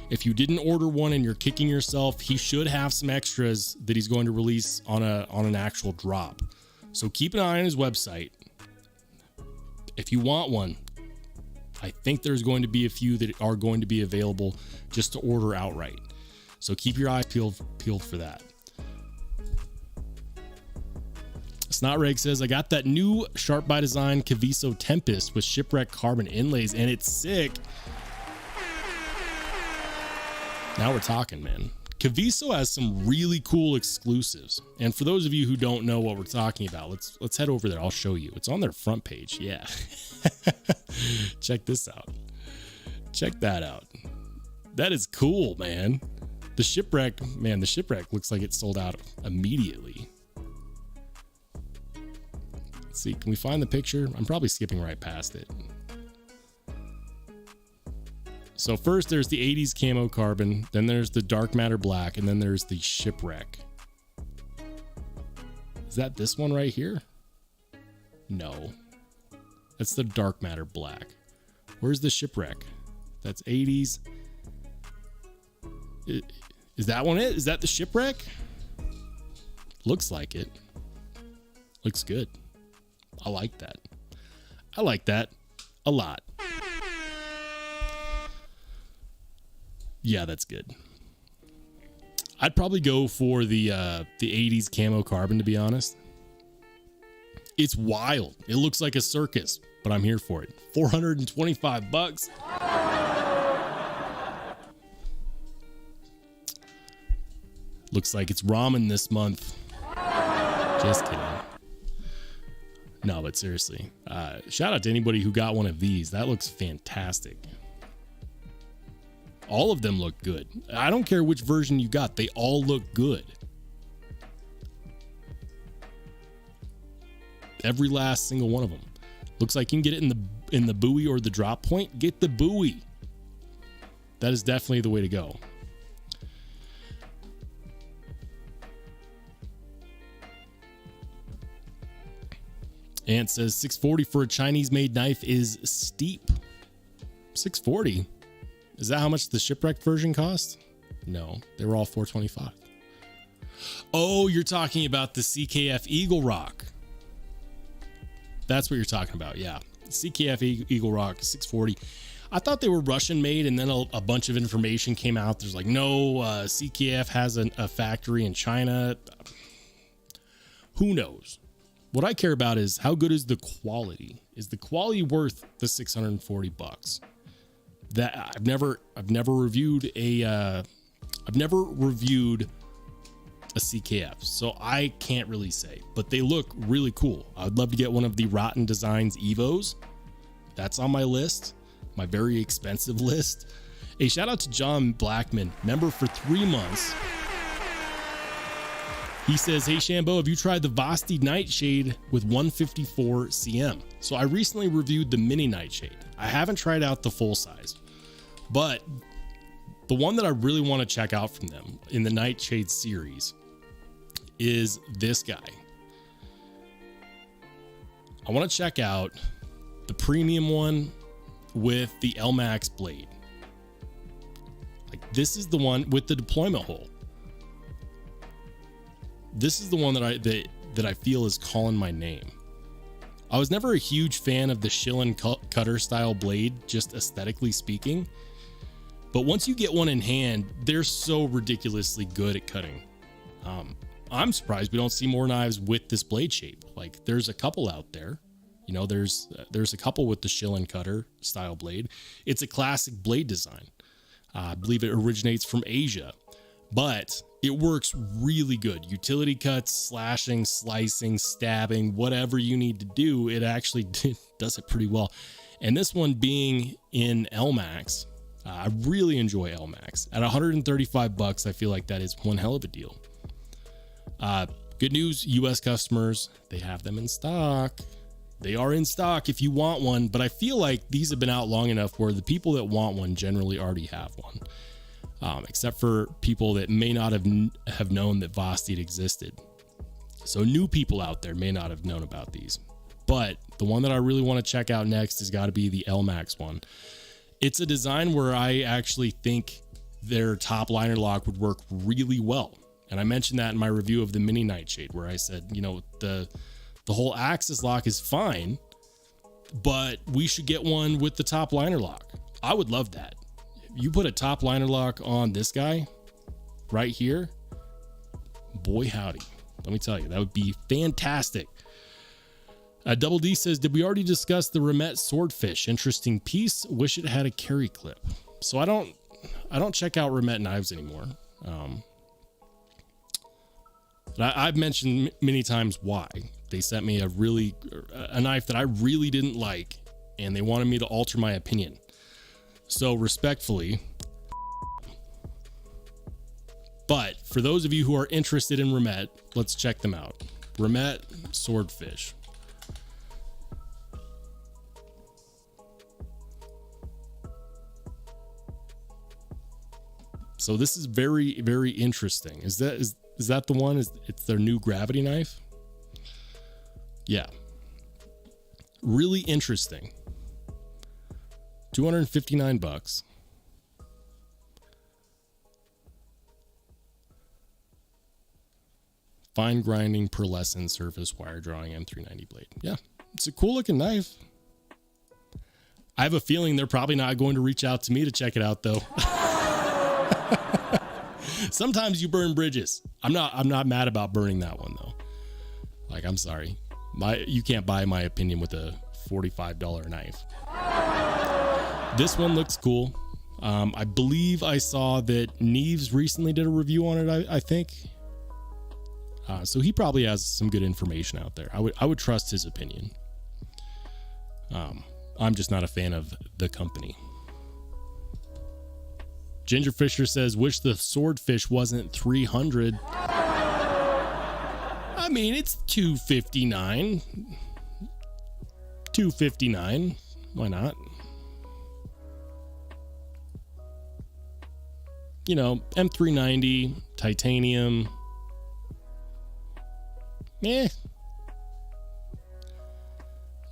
If you didn't order one and you're kicking yourself, he should have some extras that he's going to release on an actual drop. So keep an eye on his website. If you want one, I think there's going to be a few that are going to be available just to order outright. So keep your eyes peeled for that. Snot Reg says, I got that new Sharp by Design Caviso Tempest with shipwreck carbon inlays, and it's sick. Now we're talking, man. Caviso has some really cool exclusives, and for those of you who don't know what we're talking about, let's head over there. I'll show you. It's on their front page. Yeah. Check this out. Check that out. That is cool, man. The shipwreck looks like it sold out immediately. Let's see, can we find the picture? I'm probably skipping right past it. So first there's the 80s camo carbon, then there's the dark matter black, and then there's the shipwreck. Is that this one right here? No. That's the dark matter black. Where's the shipwreck? That's 80s. Is that one it? Is that the shipwreck? Looks like it. Looks good. I like that. I like that a lot. Yeah, that's good. I'd probably go for the 80s camo carbon, to be honest. It's wild. It looks like a circus, but I'm here for it. $425. Looks like it's ramen this month. Just kidding. No, but seriously, shout out to anybody who got one of these. That looks fantastic. All of them look good. I don't care which version you got. They all look good. Every last single one of them. Looks like you can get it in the buoy or the drop point. Get the buoy. That is definitely the way to go. Ant says 640 for a Chinese made knife is steep. 640. Is that how much the shipwrecked version cost? No, they were all 425. Oh, you're talking about the CKF Eagle Rock. That's what you're talking about. Yeah. CKF Eagle Rock 640. I thought they were Russian made, and then a bunch of information came out. There's like, no, CKF has a factory in China. Who knows? What I care about is how good is the quality? Is the quality worth the $640? That I've never reviewed a CKF, so I can't really say, but they look really cool. I'd love to get one of the Rotten Designs Evos. That's on my list, my very expensive list. A shout out to John Blackman, member for 3 months. He says, hey Shambo, have you tried the Vosti Nightshade with 154 cm? So I recently reviewed the mini Nightshade. I haven't tried out the full size, but the one that I really want to check out from them in the Nightshade series is this guy. I want to check out the premium one with the LMAX blade. Like, this is the one with the deployment hole. This is the one that I feel is calling my name. I was never a huge fan of the Schillen cutter style blade, just aesthetically speaking. But once you get one in hand, they're so ridiculously good at cutting. I'm surprised we don't see more knives with this blade shape. Like, there's a couple out there. You know, there's a couple with the Schillen cutter style blade. It's a classic blade design. I believe it originates from Asia, but it works really good. Utility cuts, slashing, slicing, stabbing, whatever you need to do, it actually does it pretty well. And this one being in LMAX, I really enjoy LMAX. At $135, I feel like that is one hell of a deal. Good news, US customers, they have them in stock. They are in stock if you want one, but I feel like these have been out long enough where the people that want one generally already have one. Except for people that may not have known that Vosti existed. So new people out there may not have known about these. But the one that I really want to check out next has got to be the LMAX one. It's a design where I actually think their top liner lock would work really well. And I mentioned that in my review of the mini Nightshade, where I said, you know, the whole axis lock is fine, but we should get one with the top liner lock. I would love that. You put a top liner lock on this guy right here, boy howdy, let me tell you, that would be fantastic. Double D says, did we already discuss the Remet Swordfish? Interesting piece. Wish it had a carry clip. So I don't check out Remet knives anymore. But I've mentioned many times why. They sent me a knife that I really didn't like, and they wanted me to alter my opinion. So respectfully, but for those of you who are interested in Remet, let's check them out. Remet Swordfish. So this is very, very interesting. Is that the one? It's their new gravity knife? Yeah. Really interesting. $259. Fine grinding, pearlescent surface wire drawing M390 blade. Yeah, it's a cool looking knife. I have a feeling they're probably not going to reach out to me to check it out though. Sometimes you burn bridges. I'm not mad about burning that one though. Like, I'm sorry. You can't buy my opinion with a $45 knife. This one looks cool. I believe I saw that Neves recently did a review on it, I think. So he probably has some good information out there. I would trust his opinion. I'm just not a fan of the company. Ginger Fisher says, wish the Swordfish wasn't 300. I mean, it's 259. 259. Why not? You know, M390, titanium.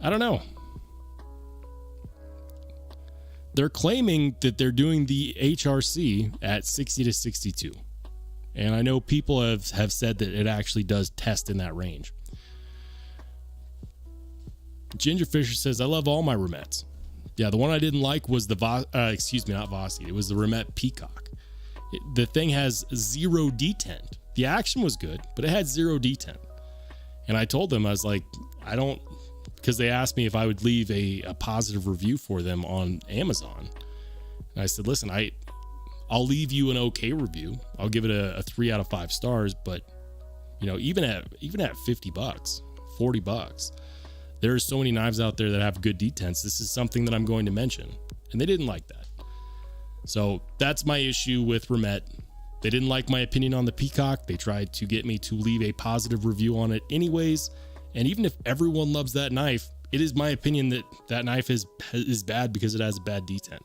I don't know. They're claiming that they're doing the HRC at 60 to 62. And I know people have said that it actually does test in that range. Ginger Fisher says, I love all my Remets. Yeah, the one I didn't like was the not Vossi. It was the Remet Peacock. The thing has 0 detent. The action was good, but it had 0 detent. And I told them, I was like, I don't, because they asked me if I would leave a positive review for them on Amazon. And I said, listen, I'll leave you an okay review. I'll give it a 3 out of 5 stars, but you know, even at $50, $40, there's so many knives out there that have good detents. This is something that I'm going to mention. And they didn't like that. So that's my issue with Remet. They didn't like my opinion on the Peacock. They tried to get me to leave a positive review on it anyways. And even if everyone loves that knife, it is my opinion that that knife is bad because it has a bad detent.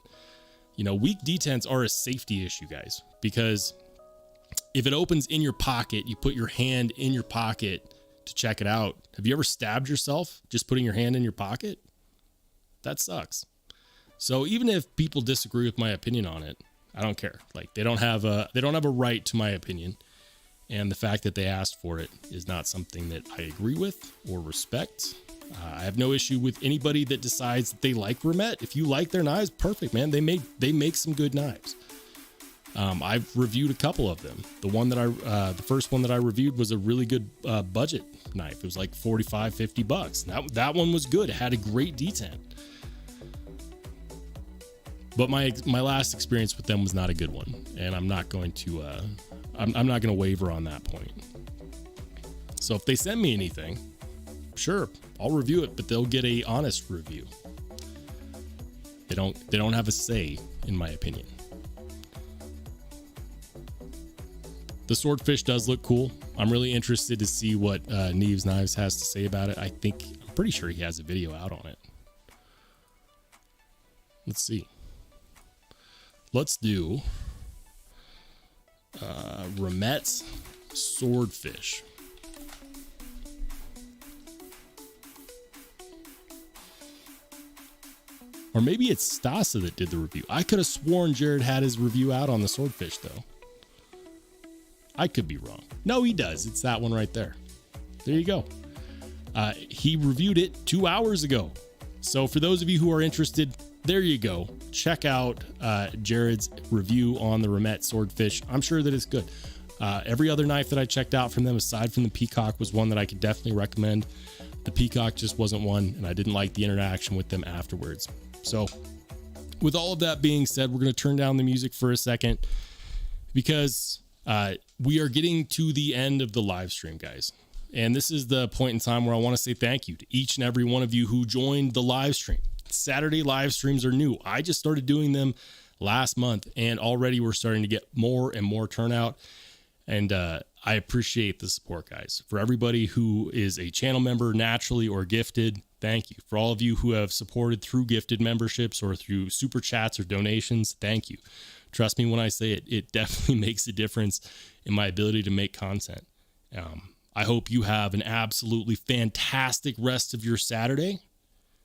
You know, weak detents are a safety issue, guys, because if it opens in your pocket, you put your hand in your pocket to check it out. Have you ever stabbed yourself just putting your hand in your pocket? That sucks. So even if people disagree with my opinion on it, I don't care. Like they don't have a right to my opinion. And the fact that they asked for it is not something that I agree with or respect. I have no issue with anybody that decides that they like Remet. If you like their knives, perfect, man. They make some good knives. I've reviewed a couple of them. The first one that I reviewed was a really good budget knife. It was like $45-50. That one was good. It had a great detent. But my last experience with them was not a good one, and I'm not going to I'm not going to waver on that point. So if they send me anything, sure, I'll review it, but they'll get a honest review. They don't have a say, in my opinion. The swordfish does look cool. I'm really interested to see what Neves Knives has to say about it. I'm pretty sure he has a video out on it. Let's see. Let's do Remet's swordfish. Or maybe it's Stasa that did the review. I could have sworn Jared had his review out on the swordfish, though. I could be wrong. No, he does. It's that one right there. There you go. He reviewed it 2 hours ago. So for those of you who are interested, there you go. Check out Jared's review on the Remet swordfish. I'm sure that it's good. Every other knife that I checked out from them, aside from the Peacock, was one that I could definitely recommend. The Peacock just wasn't one, and I didn't like the interaction with them afterwards. So with all of that being said, we're going to turn down the music for a second because we are getting to the end of the live stream, guys. And this is the point in time where I want to say thank you to each and every one of you who joined the live stream. Saturday live streams are new. I just started doing them last month, and already we're starting to get more and more turnout. And I appreciate the support, guys. For everybody who is a channel member naturally or gifted, thank you. For all of you who have supported through gifted memberships or through super chats or donations, thank you. Trust me when I say it, it definitely makes a difference in my ability to make content. I hope you have an absolutely fantastic rest of your Saturday.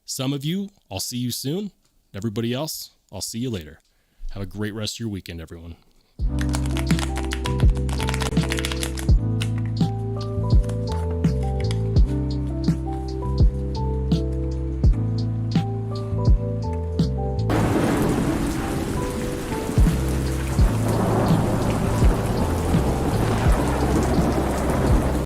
Some of you, I'll see you soon. Everybody else, I'll see you later. Have a great rest of your weekend, everyone.